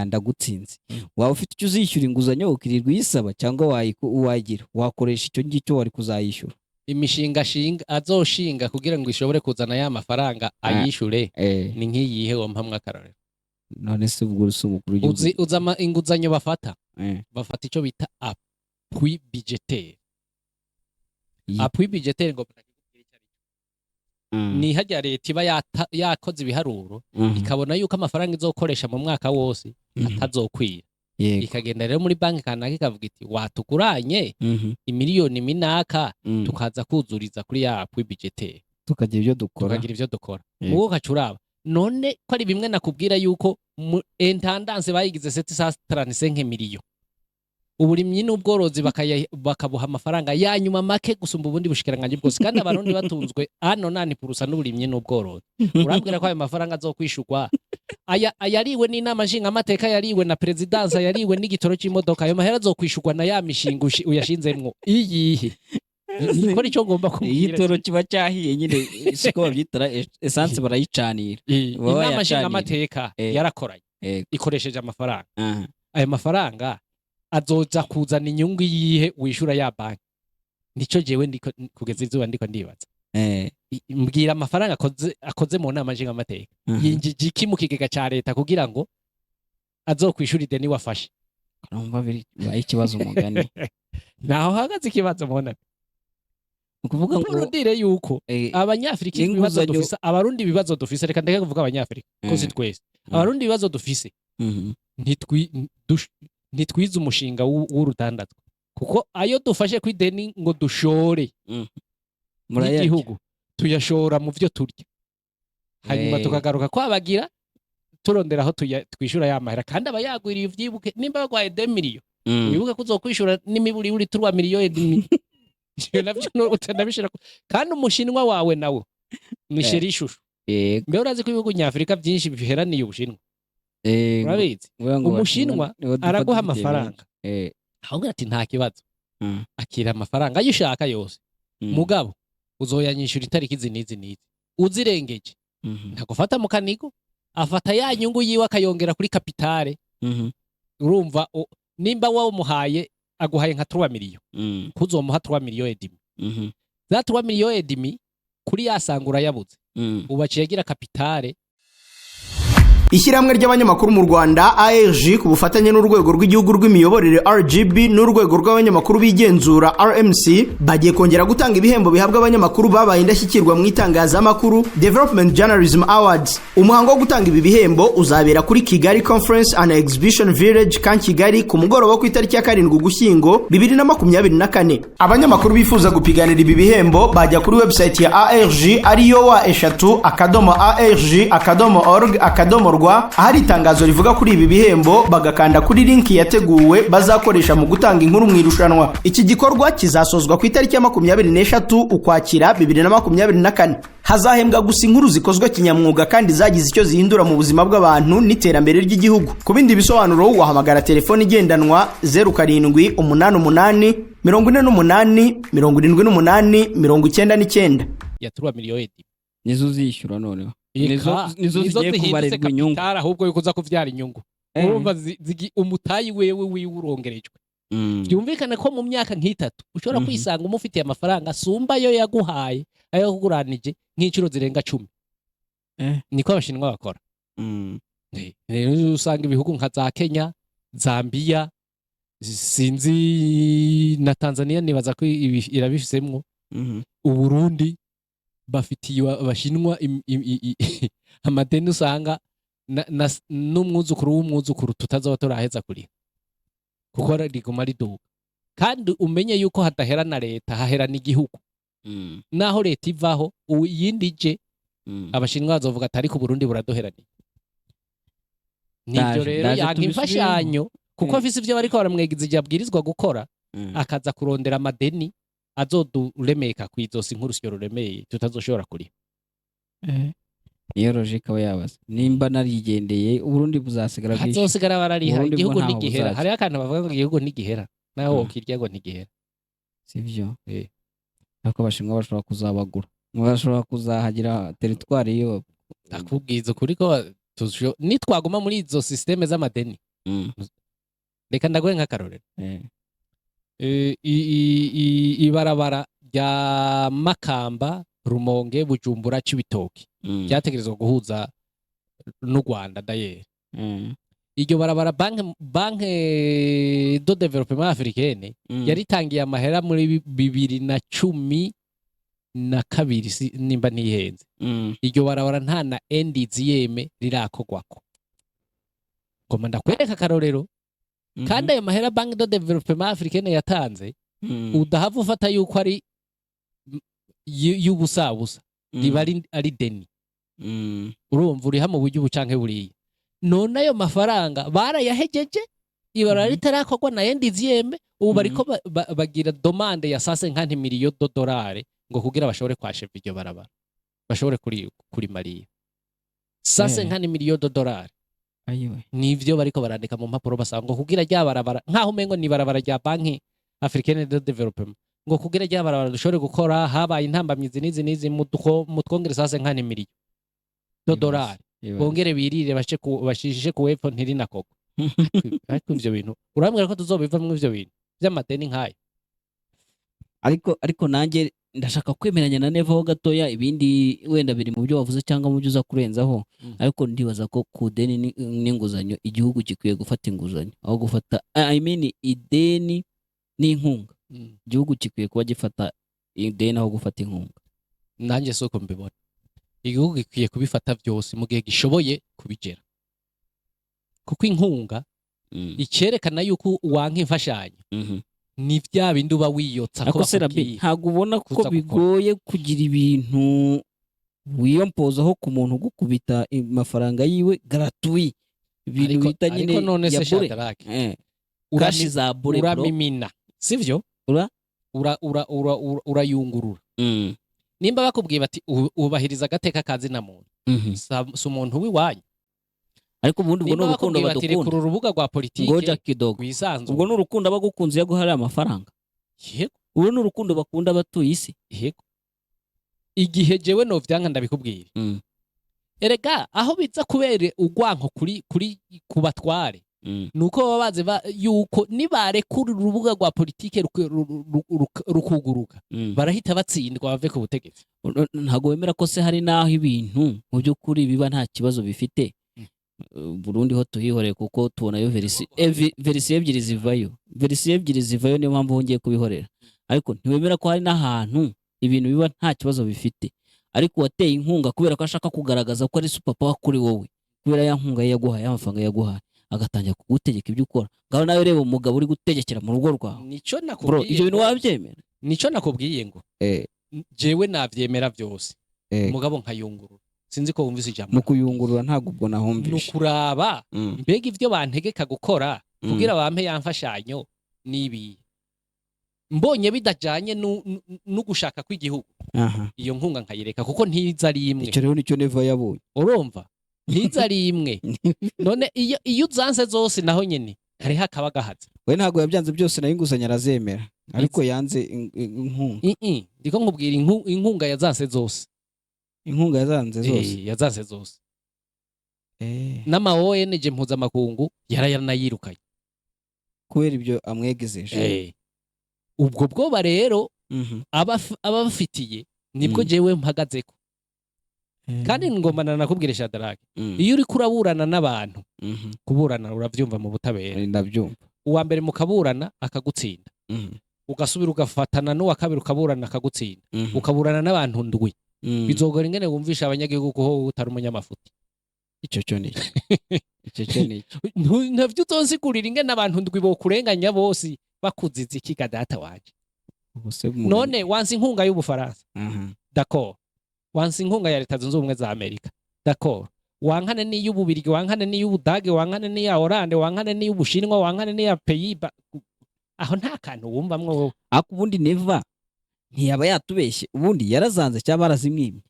ndagutsinze waba ufite icyo uzishyura inguzanyo ukirirwa uyisaba cyangwa wagira wakoresha icyo ngicyo wari kuzayishyura imishinga azoshinga kugira ngo ishobore kuzana ya mafaranga ayishure ni nk'iyihe wampamwe akarorero none se ubwo umukuru w'igihugu uzama inguzanyo bafata icyo bita appui budgetaire appui budgetaire ngo ni hajya leta iba yakoze ibiharuro ikabona yuko amafaranga izokoresha mu mwaka wose atazokwira ikagenda rero muri banki kanaka ikavuga iti watukuranye imiliyoni minaka tukaza kuzuriza kuri ya appui budgetaire tukagira ibyo dukora uwo ukacuraba none ko ari bimwe nakubwira yuko intendance bayigize 735 miliyo uburimyi n'ubworozi bakabuha amafaranga ya nyuma make gusumba ubundi bushikiranganje bwose kandi abarundi batunzwe hano nani purusa n'uburimyi n'ubworozi urabwira ko ayo mafaranga azokwishurwa ayariwe n'inama nshingamateka, yariwe na perezidansa, yariwe n'igitoro cy'imodoka, ayo mahera azokwishurwa na ya mishinga uyashinzemwo iyihe? Nikora icyo ngomba kubwira. Igitoro kiba cyahiye nyine, siko babyitara essence barayicanira. Inama nshingamateka yarakoranye ikoresheje amafaranga. Ayo mafaranga azoza kuzana inyungu yihe wishura ya banki? Nico jewe ndiko kugeza izuba ndiko ndibaza. Mbwira amafaranga akoze mu nama nshingamateka yinjije iki mu kigega cya leta kugira ngo azokwishura ideni wafashe? Urumva biri ikibazo umugani. Naho hagaze ikibazo mbona. Ukuvuga ngo urundire yuko abanyafrika ibibazo dufise, abarundi ibibazo dufise, reka ndeke kuvuga abanyafrika ko si twese. Abarundi ibibazo dufise ntitwize umushinga w'urutandatu, kuko ayo dufashe ku ideni ngo dushore n'igihugu tuyashora mu byo turya, hanyuma tukagaruka kwabagira turondera aho twishura ya mahera, kandi abayagwiriye uvyibuke, nimba bagwaye 2 million wibuke ko uzokwishura n'imiburi uri 3 million navyo utanabishira, kandi umushinwa wawe nawe mwishera ishusho. Mbe urazi ko ibihugu nyafrika byinshi biheraniye ubushinwa? Urabizi umushinwa araguha amafaranga ahubwo ati nta kibazo, akira amafaranga ayo ushaka yose, mugabo uzoyanyishura itariki izi n'izi, uzirengeje ntagufata mu kanigo, afata ya nyungu yiwe akayongera kuri kapitale. Urumva nimba wawe umuhaye aguhaye nka 3 million, kuzomuha 3 million edimi, za 3 million edimi kuri yasangura yabuze, ubaciye agira kapitale. Ishyirahamwe ry'abanyamakuru mu Rwanda ARG ku bufatanye n'urwego rw'igihugu rw'imiyoborere RGB n'urwego rw'abanyamakuru bigenzura RMC bagiye kongera gutanga ibihembo bihabwa abanyamakuru babaye indashyikirwa mu itangazamakuru Development Journalism Awards. Umuhango wo gutanga ibi bihembo uzabera kuri Kigali Conference and Exhibition Village kan Kigali ku mugoroba ku itariki ya 7 Ugushyingo 2024. Abanyamakuru bifuza gupiganira ibi bihembo bajya kuri website ya ARG ariyo wa@arg.org ahari itangazo rivuga kuri ibi bihembo, bagakanda kuri link yateguwe bazakoresha mu gutanga inkuru mu irushanwa. Iki gikorwa kizasozwa ku itariki ya 23 Ukwakira 2024. Hazahembwa gusa inkuru zikozwe kinyamwuga kandi zagize icyo zihindura mu buzima bw'abantu n'iterambere ry'igihugu. Ku bindi bisobanuro wahamagara telefone igendanwa 0788 48 78 ya 3 million nizo zishyura noneho. Nizo zigiye kubarirwa inyungu, ahubwo yukuza kuvyara inyungu. Urumva umutayi wewe wiwurongerejwe. Byumvikana ko mu myaka nk'itatu ushobora kwisanga umufitiye amafaranga asumba yo yaguhaye, ayo kuguranije nk'inshuro zirenga 10. Niko abashinwa bakora. Rero usanga ibihugu nka za Kenya, Zambia, sinzi na Tanzania nibaza ko irabifisemwo, Uburundi bafitiye abashinwa amadeni usanga n'umwuzukuru w'umwuzukuru tutazaba turaheza kuri, kuko riguma riduga. Kandi umenye yuko hadahera na leta, hahera n'igihugu. Naho leta ivaho uyindi je abashinwa bazovuga atari ku Burundi buradoheraniye. Nibyo rero yanka imfashanyo, kuko afise ivyo bariko baramwegiza igihe abwirizwa gukora, akaza kurondera amadeni azoduremeka kwizosi inkuru syo ruremeye tutazoshobora kuri. Iyo logique aba yabaza nimba narigendeye Uburundi buzasigara bwishye, hazosigara barariha igihugu ntigihera. Hari akantu bavuga ngo igihugu ntigihera, naho wokirya ngo ntigihera, sivyo? Nako abashinwa bashobora kuzabagura, bashobora kuzahagira territoire yo. Akubwiza kuri ko nitwaguma muri izo systeme z'amadeni. Reka ndagoye nk'akarorero. Ibarabara rya Makamba, Rumonge, Bujumbura, Cibitoki byategerezwa guhuza n'u Rwanda dayeri. Iryo barabara banke do development africaine yaritangiye amahera muri 2012 nimba ntihenze. Iryo barabara nta na endi ziyeme rirakogwako. Ngoma ndakwereka akarorero. Kandi ayo mahera Banque de Développement Africaine yatanze udahava ufata yuko ari y'ubusabusa, riba ari deni. Urumva uri hamwe buryo bucanke buriye. None ayo mafaranga barayahejeje, ibara ritarakogwa na endi ziyeme, ubu bariko bagira demande ya 150 millions de dollars ngo kugira bashobore kwasheva iryo barabara, bashobore kuri Maria. sase nkani miliyoni $. ayiwe Nivyo bariko barandika mu mpapuro basaba ngo kugira rya barabara nkaho umengo ni barabara rya banki Africaine de Development ngo kugira rya barabara dushobore gukora habaye intambamyizi nizi mu twongere sase nkani miliyoni $. Bongere birire bashishishe ku wepfo ntirina koko. Ariko ivyo bintu urambwira ko tuzobivamwe ivyo bintu by'amadeni nkayo. ariko nanjye ndashaka kwemeranya na Neva ho gatoya, ibindi wenda biri mu byo wavuze cyangwa mu byo uza kurenzaho, ariko ndibaza ko ku deni n'inguzanyo igihugu gikwiye gufata inguzanyo aho gufata ideni n'inkunga. Igihugu gikwiye kuba gifata ideni aho gufata inkunga. Nanjye soko mbibona igihugu gikwiye kubifata byose mu gihe gishoboye kubigera, kuko inkunga icyerekana yuko wanka imfashanyo ni bya bindi uba wiyotsa ko bakubwiye. Ntabwo ubona ko bigoye kugira ibintu wiyompozaho ku muntu gukubita amafaranga yiwe gratuit, ibintu bita nyine ya bure urashi za bure uramimina, sivyo? Urayungurura. Nimba bakubwiye bati ubahiriza agateka kazi na muntu, si umuntu w'iwanyu. Ariko ubundi ubwo n'urukundo badukunda. Ku rubuga rwa politike ngoja kidogo. Ubwo n'urukundo abagukunze yaguhariye amafaranga. Yego. Ubwo n'urukundo bakunda abatuye isi. Yego. Igihe jewe no vyanga ndabikubwira. Erega aho biza kubere ugwanko kuri kubatware. Nuko babaze yuko nibarekura urubuga rwa politike rukuguruka barahita batsindwa bave ku butegetsi. Ntago wemera ko se hari naho ibintu mu by'ukuri biba nta kibazo bifite. Burundi ho tuhihoreye kuko tubonayo verisiyo ebyiri zivayo, niyo mpamvu hongeye kubihorera. Ariko ntiwemera ko hari n'ahantu ibintu biba nta kibazo bifite, ariko wateye inkunga kubera ko ashaka kugaragaza ko ari supapa kuri wowe, kubera ya nkunga yaguhaye, amafaranga yaguhaye, agatangira kugutegeka ibyo ukora. Ngaho nawe reba umugabo uri gutegekera mu rugo rwawe. Nico nakubwiye. Ibyo bintu wabyemera? Nico nakubwiye ngo jewe navyemera byose, umugabo nkayungurura. Sinzi ko wumvise ijambo. No kuyungurura ntago ubwo nahumvishe. Nukuraba mbega ivyo bantegeka gukora kugira bampe yamfashanyo nibi. Mbonye bidajanye no gushaka kw'igihugu. Iyo nkunga nkayireka kuko ntiza ari imwe. Icyo rero nicyo Neva yabonye. Urumva? Ntiza ari imwe. None iyo uzanse zose naho nyene hari hakaba gahaza. We ntago yabyanze byose nayo inguzanyo arazemera. Ariko yanze inkunga. Ndiko nkubwira inkunga yazanse zose. Inkunga yazanze zose. Yazanse zose. Nama ONG mpuzamakungu yaranayirukanye. Kubera ibyo amwegezeje. Ubwo bwoba rero abafitiye nibwo jewe mpagazeko. Kandi ngomana nakubwire Shadarake, iyo uri kuraburana n'abantu, kuburana uravyumva mu butabera. Ndabyumva. Uwa mbere mukaburana akagutsinda. Ugasubira ugafatana n'uwa kabiri ukaburana akagutsinda. Ukaburana n'abantu ndwi. Bizogora ingene wumvisha abanyagihugu ko utari umunyamafuti. Icyo cyo ni. Ntavyo uzonsigurira ingene abantu ndwi bo kurenganya bose bakuziza ikiga data waje. None wansi inkunga y'Ubufaransa. D'accord. Wansi inkunga ya Leta Zunze Ubumwe za Amerika. D'accord. Wankane ni y'Ububirigi, wankane ni y'Ubudage, wankane ni ya Hollande, wankane ni y'Ubushinwa, wankane ni ya Pays-Bas. Aho nta kantu wumvamwe wowe. Ako ubundi Neva ntiyaba yatubeshye, ubundi yarazanze cyangwa barazimwimye.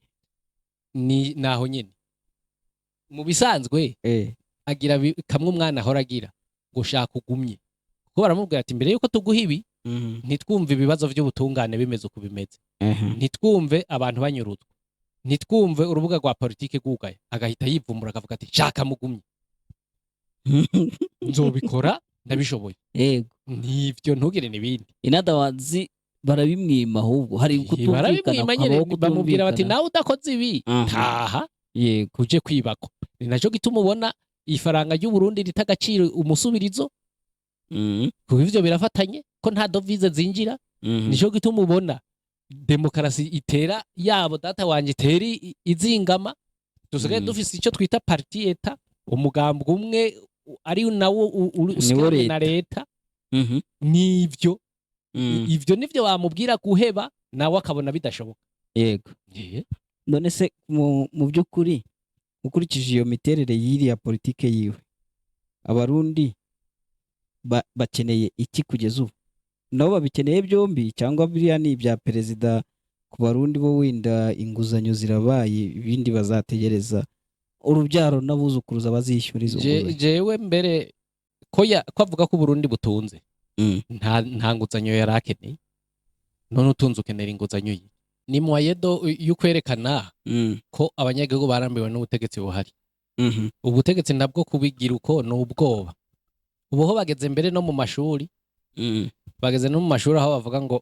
Ni naho nyine. Mu bisanzwe agira kamwe umwana ahora agira gushaka ugumye. Kuko baramubwira ati mbere yuko tuguha ibi ntitwumve ibibazo by'ubutungane bimeze uko bimeze. Ntitwumve abantu banyurutwa. Ntitwumve urubuga rwa politike gugaye. Agahita yivumbura akavuga ati shaka mugumye. Nzobikora ndabishoboye. Yego. Nivyo ntugire nibindi. Inadawazi barabimwima ahubwo hari kutumvikana bamubwira bati nawe udakoze ibi taha yego kuje kwibako. Ni naco gituma ubona ifaranga ry'u Burundi ritagaciro umusubirizo. Kuko ivyo birafatanye ko nta dovize zinjira. Nico gituma ubona demokarasi itera yabo data wanje teri izingama. Dusigaye dufise icyo twita parti eta, umugambwe umwe ari nawo usigaye na leta. Nivyo ivyo nivyo bamubwira guheba nawe akabona bidashoboka. Yego. None se mu by'ukuri ukurikije iyo miterere yiri ya politike yiwe, abarundi bakeneye iki kugeza ubu? Nabo babikeneye byombi cyangwa biriya ni ibya perezida ku barundi bo wenda inguzanyo zirabaye ibindi bazategereza urubyaro n'abuzukuruza bazishyura izo nguzanyo. jewe mbere ko avuga ko Burundi butunze nta nguzanyo yari akeneye, none utunze ukenera inguzanyo ye. Ni mwayedo y'ukwerekana ko abanyagihugu barambiwe n'ubutegetsi buhari. Ubutegetsi nabwo kubigira uko ni ubwoba. Ubuho bageze mbere no mu mashuri, bageze no mu mashuri aho bavuga ngo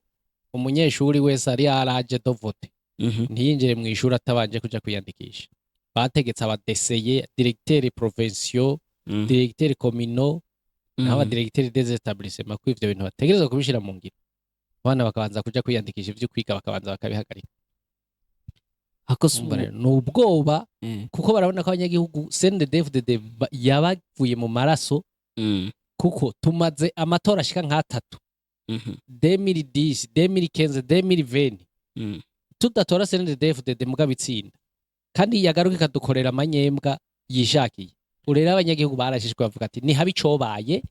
umunyeshuri wese ari araje dovote ntiyinjire mu ishuri atabanje kuja kwiyandikisha. Bategetse abadeseye, directeur provinciaux, directeur communaux n'abadirecteur des établissements ko ivyo bintu bategerezwa kubishira mu ngiro. Abana bakabanza kuja kwiyandikisha ivyo kwiga bakabanza bakabihagarika. Ni ubwoba kuko barabona ko abanyagihugu CNDD-FDD yabavuye mu maraso, kuko tumaze amatora ashika nk'atatu 2010, 2015, 2020 tudatora CNDD-FDD mugabo itsinda, kandi yagaruka ikadukorera amanyembwa yishakiye. Urera abanyagihugu barashishwe bavuga ati ni habi cobaye,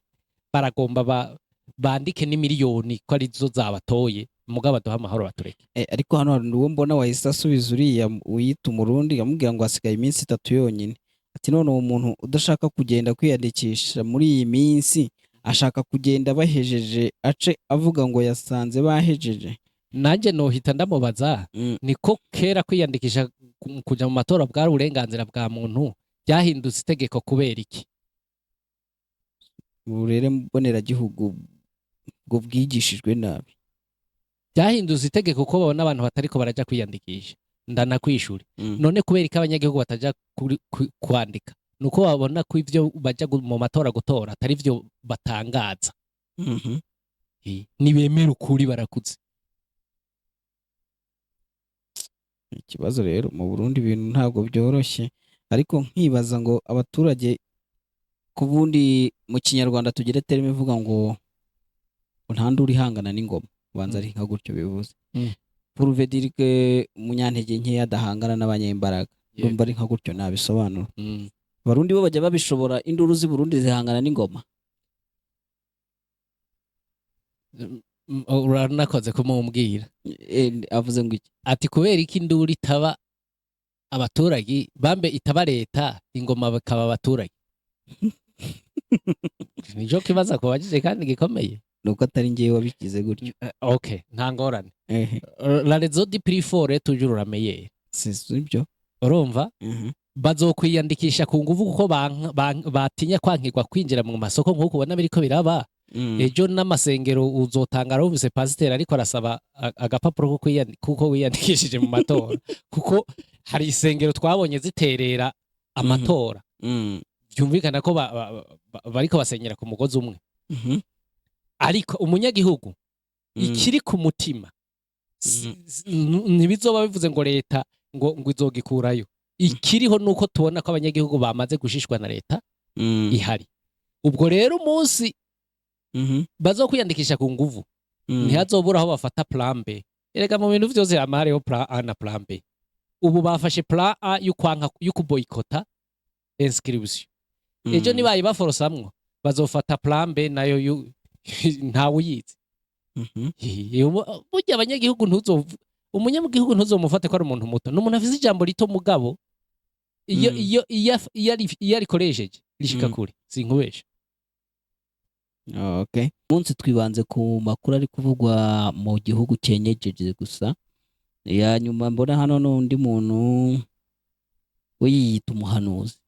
baragomba bandike n'imiliyoni ko ari zo zabatoye mugabo duha amahoro batureke. Ariko hano hari uwo mbona wahise asubiza uriya uyita umurundi amubwira ngo hasigaye iminsi 3 yonyine. Ati none uwo muntu udashaka kugenda kwiyandikisha muri iyi minsi ashaka kugenda bahejeje ace avuga ngo yasanze bahejeje. Nanjye nohita ndamubaza niko kera kwiyandikisha kuja mu matora bwari uburenganzira bwa muntu byahindutse itegeko kubera iki? Urere mboneragihugu ngo bwigishijwe nabi. Byahindutse itegeko ko babona abantu batariko baraja kwiyandikisha ndana kwishuri. None kubera iki abanyagihugu bataja kwandika? Nuko babona ko ivyo baja mu matora gutora atari vyo batangaza. Nibemera ukuri barakuze. Ikibazo rero mu Burundi ibintu ntabwo byoroshye, ariko nkibaza ngo abaturage kubundi mu kinyarwanda tugire terime ivuga ngo ntandi uri hangana n'ingoma, banza ari nka gutyo bivuze. Pour dire que munyantege nke adahangana n'abanyembaraga, ndumva ari nka gutyo nabisobanura. Barundi bo bajya babishobora, induru z'i Burundi zihangana n'ingoma. Uranakoze kumumbwira avuze ngo iki? Ati kubera iki induru itaba abaturage bambe itaba leta, ingoma bakaba abaturage. Nijo kibaza ko bagije kandi gikomeye. Nuko atari ngiye wabikize gutyo. Okay, nta ngorane. La réseau du prix fort toujours la meilleure. C'est ibyo. Urumva? Bazokwiyandikisha ku nguvu kuko batinya kwankirwa kwinjira mu masoko nk'uko ubona biriko biraba. Ejo n'amasengero uzotanga rumvise pasiteri ariko arasaba agapapuro kuko wiyandikishije mu matora. Kuko hari isengero twabonye ziterera amatora. Byumvikana ko bariko basenyera ku mugozi umwe. Ariko umunyagihugu ikiri ku mutima ntibizoba bivuze ngo leta ngo izogikurayo. Ikiriho nuko tubona ko abanyagihugu bamaze gushishwa na leta ihari. Ubwo rero umunsi bazokwiyandikisha ku nguvu ntihazobura aho bafata plan B. Erega mu bintu vyose hariho plan A na plan B. Ubu bafashe plan A y'ukuboyikota inscription. Ejo nibaye baforosamwo bazofata plan B nayo ntawe uyizi. Burya abanyagihugu umunyagihugu ntuzomufate ko ari umuntu muto, n'umuntu afise ijambo rito mugabo iyo arikoresheje rishika kure, sinkubesha. Okay. Munsi twibanze ku makuru ari kuvugwa mu gihugu cyenyejeje gusa. Ya nyuma mbona hano n'undi muntu we yiyita umuhanuzi.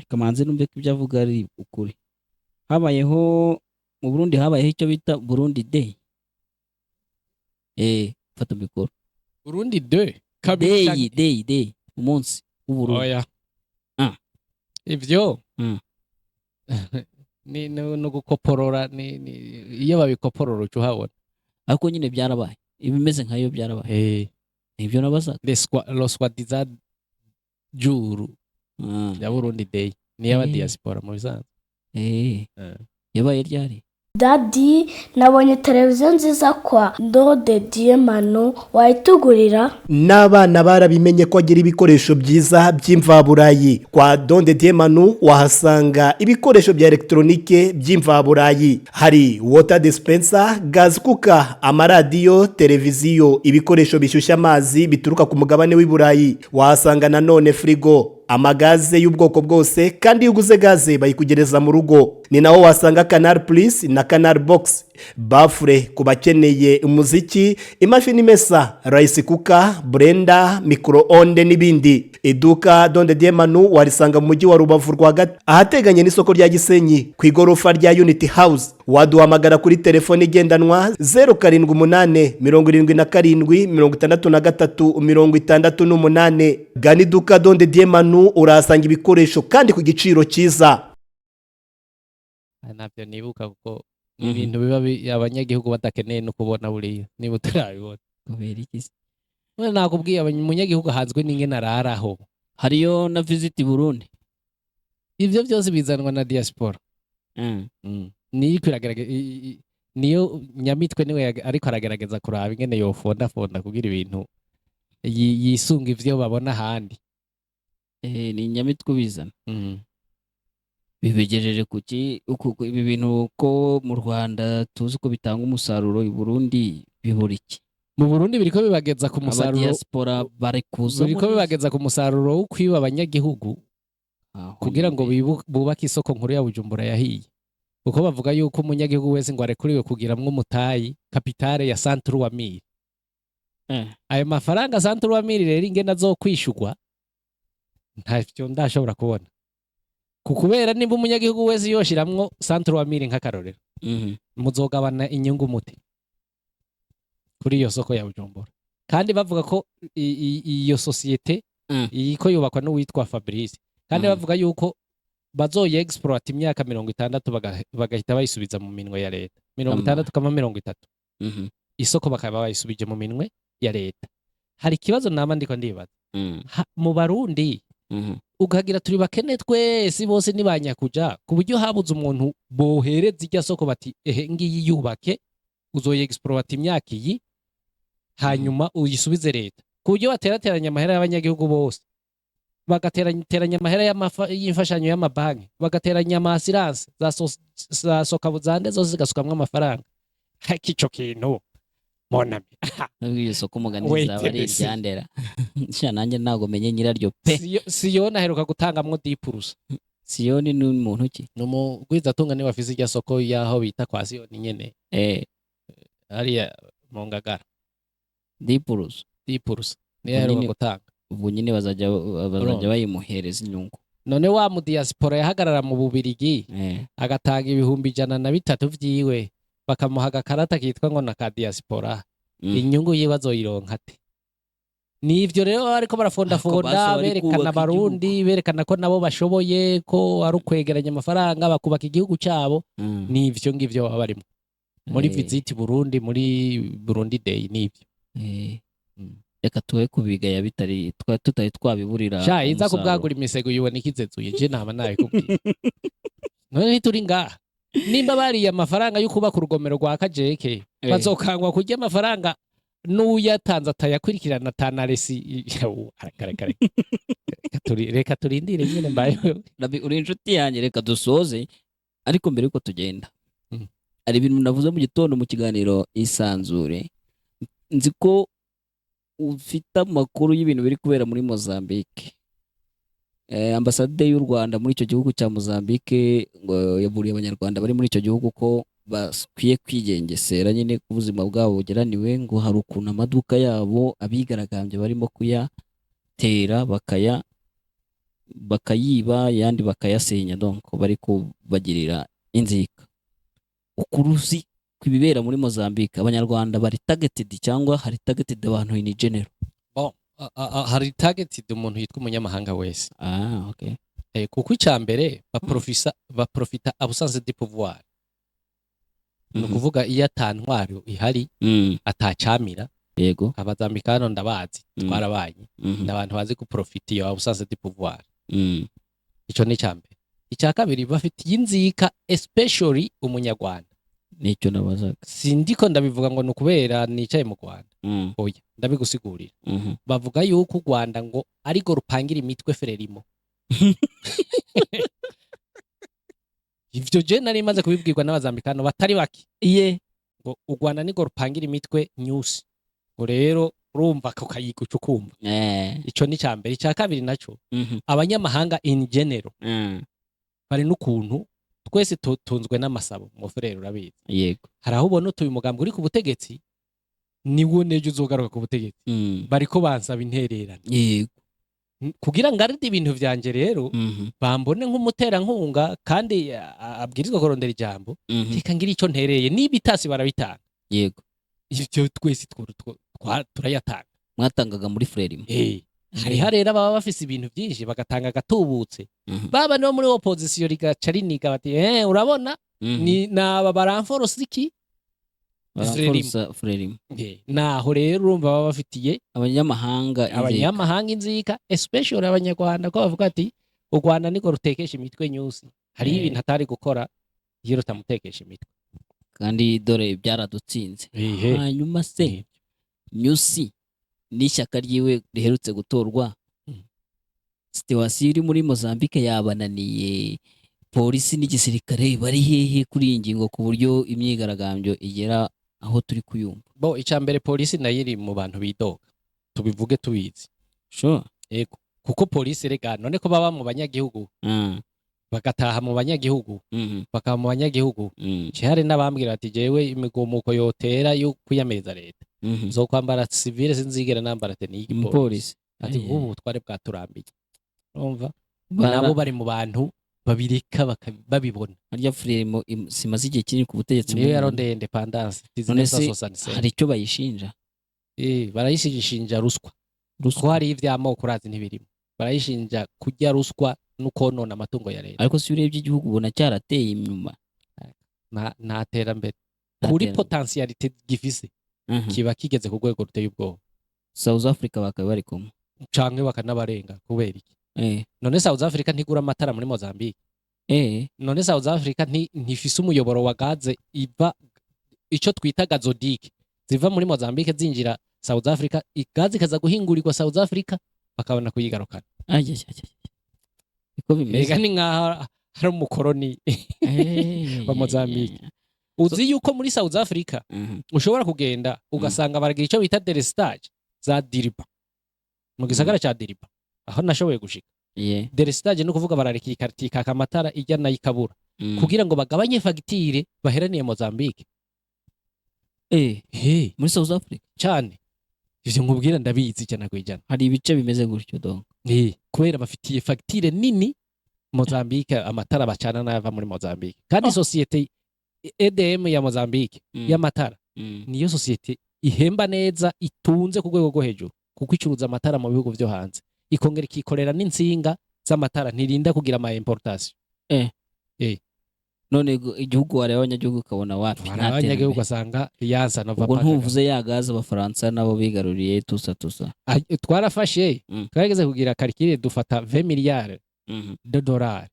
Kamanze numve ko ibyo avuga ari ukuri. Habayeho mu Burundi habayeho icyo bita Burundi Day. Fata mikoro. Burundi Day. Day. Umunsi w'Uburundi. Oya. Ivyo. Ni no gukoporora iyo babikoporora cyo habona. Ariko nyine byarabaye. Ibimeze nkayo byarabaye. Nibyo nabaza. Le soi-disant jour ya Burundi Day ni y'aba diaspora mu bisanzwe. Yabaye ryari? Daddy, nabonye televiziyo nziza kwa Ndode Diemano, wayitugurira? N'abana barabimenye ko agira ibikoresho byiza by'imvaburayi. Kwa Ndode Diemano wahasanga ibikoresho bya elektronike by'imvaburayi. Hari water dispenser, gas cooker, amaradiyo, televiziyo, ibikoresho bishyushya amazi bituruka ku mugabane w'Iburayi. Wahasanga nanone frigo, amagaze y'ubwoko bwose, kandi iyo uguze gaze bayikugereza mu rugo. Ni naho wasanga Canal Plus na Canal Box, bafure ku bakeneye umuziki, imashini imesa, rice cooker, blender, micro-onde n'ibindi. Iduka Donde Diemanu warisanga mu mujyi wa Rubavu rwagati, ahateganye n'isoko rya Gisenyi ku igorofa rya Unity House. Waduhamagara kuri telefone igendanwa 078 77 63 Gana iduka Donde Diemanu, urahasanga ibikoresho kandi ku giciro cyiza. Ntabyo nibuka kuko ibintu biba abanyagihugu badakeneye no kubona buriya niba utarabibona. Kubera iki se? Nakubwiye umunyagihugu hanzwe n'ingene araraho. Hariyo na visit Burundi. Ivyo byose bizanwa na diaspora. Niyo nyamitwe niwe ariko aragerageza kuraba ingene yofonda kugira ibintu yisunga ivyo babona handi. Ni nyamitwe bizana. Bibegejeje kuki ibi bintu ko mu Rwanda tuzi ko bitanga umusaruro, i Burundi bibura iki? Mu Burundi biriko bibageza ku musaruro, diaspora barekuza biriko bibageza ku musaruro wo kwiba abanyagihugu kugira ngo bubake isoko nkuru ya Bujumbura yahiye. Uko bavuga yuko umunyagihugu wese ngo arekuriwe kugiramwo umutayi kapitale ya centre wa mille. Ayo mafaranga centre wa mille rero ingena zo kwishurwa ntacyo ndashobora kubona. Kukubera nimba umunyagihugu wese yoshiramwo centre wa mille nk'akarorero. Muzogabana inyungu muti kuri iyo soko ya Bujumbura. Kandi bavuga ko iyo societe iko yubakwa n'uwitwa Fabrice. Kandi bavuga yuko bazoye exploit imyaka 60 bagahita bayisubiza mu minwe ya leta. 60 kama 30. Isoko bakaba bayisubije mu minwe ya leta. Hari kibazo nama ndiko ndibaza. Mu Barundi ukagira turi bakene twese bose nibanyakuja ku buryo habuze umuntu bohereza irya soko bati ngiyi yubake uzoye exploit imyaka iyi hanyuma uyisubize leta. Ku buryo baterateranya amahera y'abanyagihugu bose, bagateranya amahera y'imfashanyo y'amabanki, bagateranya amasirance za soka buzande zose zigasukamwa amafaranga. Ico kintu monami iyo soko umuganiza bari iryandera. Sha nanjye ntago menye nyiraryo pe. Siyoni aheruka gutangamwo 10%. Siyoni ni umuntu ki? N'umugwiza tunga ni bafise irya soko yaho bita kwa Siyoni nyene. Hariya mu Ngagara. 10%. Ni aheruka gutanga. Ubu nyine bazajya bayimuhereza inyungu. None wa mu diaspora yahagarara mu Bubirigi agatanga ibihumbi 103 vyiwe, bakamuha agakarata kitwa ngo na ka diaspora. Inyungu yibazoyironka ate? Nivyo rero ariko barafonda berekana Barundi, berekana ko nabo bashoboye, ko ari ukwegeranya amafaranga bakubaka igihugu cyabo. Nivyo ngivyo baba barimo muri visit Burundi, muri Burundi Day. Nivyo reka tuwe kubigaya bitari tutari twabiburira. Sha iza kubwagura imisego yuwe nikizezuye je nama nawe kubwira. None turi ngaha nimba bari amafaranga yo kubaka urugomero rwa Kajeke, bazokangwa kurya amafaranga n'uyatanze atayakurikirana tanaresi. Reka turindire nyine mbaye. Rabin uri inshuti yanjye, reka dusoze ariko mbere yuko tugenda ari ibintu navuze mu gitondo mu kiganiro Isanzure. Nzi ko ufite amakuru y'ibintu biri kubera muri Mozambique. Ambasade y'u Rwanda muri icyo gihugu cya Mozambique ngo yaburiye Abanyarwanda bari muri icyo gihugu ko bakwiye kwigengesera nyine ku buzima bwabo bugeraniwe, ngo hari ukuntu amaduka yabo abigaragambye barimo kuyatera bakayiba yandi bakayasenya, donc bari kubagirira inzika. Ukuruzi kwibibera muri Mozambique, Abanyarwanda bari targeted cyangwa hari targeted abantu in general? Hari targeted umuntu yitwa umunyamahanga wese. Okay. Kuko icyambere baprofita absence de pouvoir. No kuvuga iyo atantwaro ihari atacamira. Yego. Abazambikano ndabazi twarabanye. N'abantu bazi ku profit iyo absence de pouvoir. Ico ni cyambere. Icya kabiri bafite inzika especially umunyarwanda. Nicyo nabazaga. Sindiko ndabivuga ngo nukubera nicaye mu Rwanda. Oya, ndabigusigurira. Bavuga yuko u Rwanda ngo ariko rupangira imitwe Frelimo. Ivyo je nari maze kubibwirwa n'abazambikano batari baki. Ngo u Rwanda niko rupangira imitwe news. Ngo rero urumva ko kayiga uca ukumva ico ni cya mbere. Icya kabiri naco abanyamahanga in general bari n'ukuntu twese tunzwe n'amasabo mu frere urabizi. Yego. Hari aho ubona utuye umugambi uri ku butegetsi niwo nejo uzogaruka ku butegetsi bariko bansaba intererano. Yego. Kugira ngo arinde ibintu vyanje rero bambone nk'umutera nkunga kandi abwirizwa kurondera ijambo reka ngira ico ntereye n'ibitasi barabitanga. Yego. Ivyo twese turayatanga. Mwatangaga muri frere imwe. Hari harera baba bafise ibintu byinshi bagatanga gatubutse. Baba no muri opposition rigaca riniga bati urabona ni naba baramforosa iki frere imwe. Naho rero urumva baba bafitiye abanyamahanga inzika especially abanyarwanda ko bavuga ati u Rwanda niko rutekesha imitwe nyusi. Hari ibintu atari gukora iyo rutamutekesha imitwe kandi dore byaradutsinze. Hanyuma se nyusi n'ishyaka ryiwe riherutse gutorwa situation iri muri Mozambique yabananiye. Polisi n'igisirikare bari hehe kuri iyi ngingo ku buryo imyigaragambyo igera aho turi kuyumva? Bo icambere polisi nayo iri mu bantu bidoga tubivuge tubizi. Sure. Ego kuko polisi rega none ko baba mu banyagihugu bagataha mu banyagihugu bakaba mu banyagihugu cyari n'abambwira ati jewe imigomuko yotera yo kuyameza leta zo kwambara civile sinzigera nambara tenigi polisi ati ubu tware bwaturambiye. Urumva nabo bari mu bantu babireka babibona. Harya frere simaze igihe kinini ku butegetsi niyo yarondeye independence. Hari icyo bayishinja? Barayishinja ruswa. Hari ivy'amoko urazi ntibirimo. Barayishinja kurya ruswa n'ukonona amatungo ya leta. Ariko si urebye igihugu ubona cyarateye inyuma nta terambere kuri potentialite gifise kiba kigeze ku rwego ruteye ubwoba. South Africa bakaba bari kumwe canke bakanabarenga kubera iki? None South Africa ntigura amatara muri Mozambique. None South Africa ntifise umuyoboro wa gaze iva ico twita gazodique ziva muri Mozambique zinjira South Africa igazi kaza guhingurirwa South Africa bakabona kuyigarukana. Iko bimeze ni nkaho hari umukoroni wa Mozambique. Uzi yuko muri South Africa ushobora kugenda ugasanga baragira icyo bita delestage za diriba mu gisagara cya diriba aho nashoboye gushika. Delestage no kuvuga bararika ikartika kamatara ijya na ikabura kugira ngo bagabanye fagitire baheraniye Mozambique. Muri South Africa cyane ivyo nkubwira ndabizi cyane kwijana. Hari ibice bimeze gutyo donc kubera bafitiye fagitire nini Mozambique amatara bacana nava muri Mozambique kandi societe EDM ya Mozambique y'amatara niyo societe ihemba neza itunze ku rwego rwo hejuru kuko icuruza amatara mu bihugu byo hanze ikongera ikikorera n'insinga z'amatara ntirinda kugira ama importation. None igihugu wari abanyagihugu kabona wapi abanyagihugu gasanga yansa nova paka. Ubwo ntuvuze yagaza abafaransa nabo bigaruriye tusa twarafashe twarigeze kugira calcul dufata 20 miliyari de dollars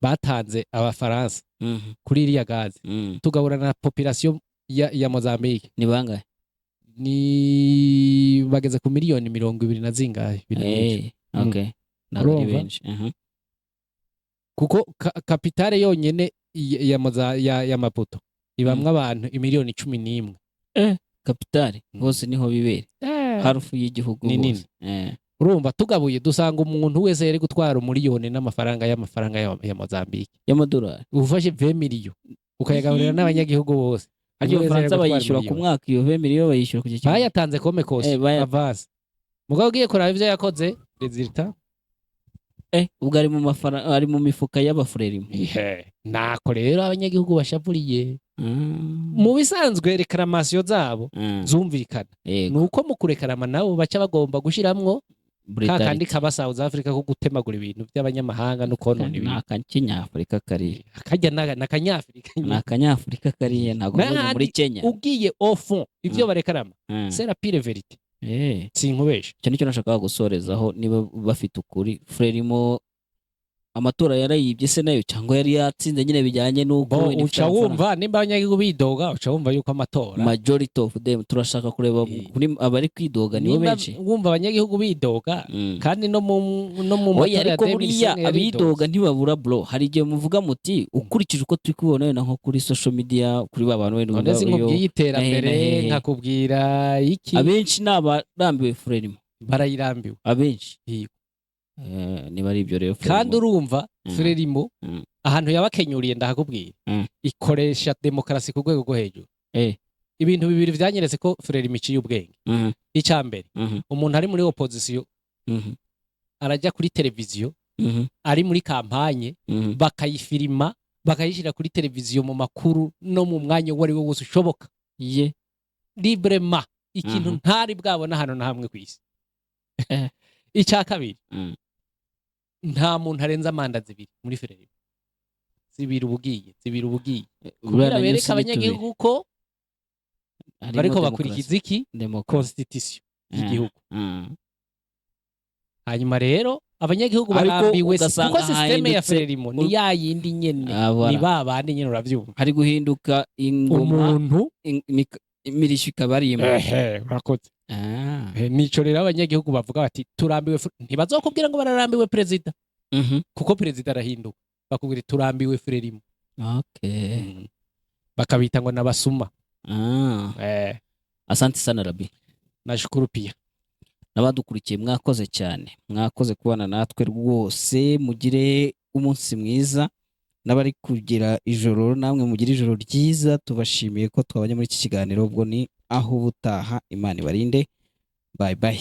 batanze abafaransa kuri iriya gaze tugabura na population ya Mozambique. Ni bangahe? Ni bageze ku miliyoni 20 na zingahe. Okay. Nabari benshi. Kuko kapitale yonyene ya Maputo ibamwe abantu imiliyoni 11. Kapitale hose niho bibere harufu y'igihugu hose. Urumva tugabuye dusanga umuntu wese yari gutwara umuliyoni n'amafaranga ya Mozambique y'amadolari ufashe 20 miliyoni ukayagaburira n'abanyagihugu bose. Ariko Franza bayishyura ku mwaka iyo 20 miliyoni bayishyura ku gihe bayatanze kome kose avance mugabo ugiye kuraba ivyo yakoze resultat ubwo ari mu mifuka y'abafureri. Nako rero abanyagihugu bashavuriye mu bisanzwe reclamation zabo zumvikana nuko mu kurekarama nabo baca bagomba gushiramwo kandi kaba South Africa ko gutemagura ibintu by'abanyamahanga no konona ibintu. Nakanyafrika kari akajya nakanyafrika kari ntago muri Kenya ugiye au fond ivyo barekarama c'est la pire vérité. Sinkubesha cyo nicyo nashaka gusorezaho niba bafite ukuri frerimo amatora yarayibye se nayo cyangwa yari yatsinze nyine bijyanye n'uko uca wumva nimba abanyagihugu bidoga uca wumva yuko amatora majority of them turashaka kureba kuri abari kwidoga nibo benshi wumva abanyagihugu bidoga kandi no mu matora ariko buriya abidoga ntibabura bro hari igihe muvuga muti ukurikije uko turi kubibona wenda nko kuri social media kuri babana wenda ndetse nkubwiye iterambere nkakubwira iki abenshi n'abarambiwe Frelimo barayirambiwe abenshi niba ari ibyo rero kandi urumva Frelimo ahantu yabakenyuriye ndahakubwira ikoresha demokarasi ku rwego rwo hejuru ibintu bibiri vyanyeretse ko Frelimo iciye ubwenge icambere umuntu ari muri opposition arajya kuri televiziyo ari muri kampanye bakayifirima bakayishyira kuri televiziyo mu makuru no mu mwanya uwo ari wo wose ushoboka librement ikintu ntari bwabona hano na hamwe ku isi icya kabiri nta muntu arenza amanda zibiri muri Frelimo zibiri ubugiye kubera bereka abanyagihugu ko bariko bakurikiza iki constitution y'igihugu hanyuma rero abanyagihugu barambiwe kuko systeme ya Frelimo ni yayindi nyene ni babandi nyene uravyumva hari guhinduka ingoma umuntu imirisho ikabarimo urakoze nico rero abanyagihugu bavuga bati turambiwe ntibazokubwira ngo bararambiwe perezida kuko perezida arahinduka bakubwira turambiwe Frelimo bakabita ngo nabasuma asante sana Rabin nashukuru pia n'abadukurikiye mwakoze cyane mwakoze kubana natwe rwose mugire umunsi mwiza n'abari kugira ijoro namwe mugire ijoro ryiza tubashimiye ko twabanye muri iki kiganiro ubwo ni aho ubutaha Imana ibarinde bye bye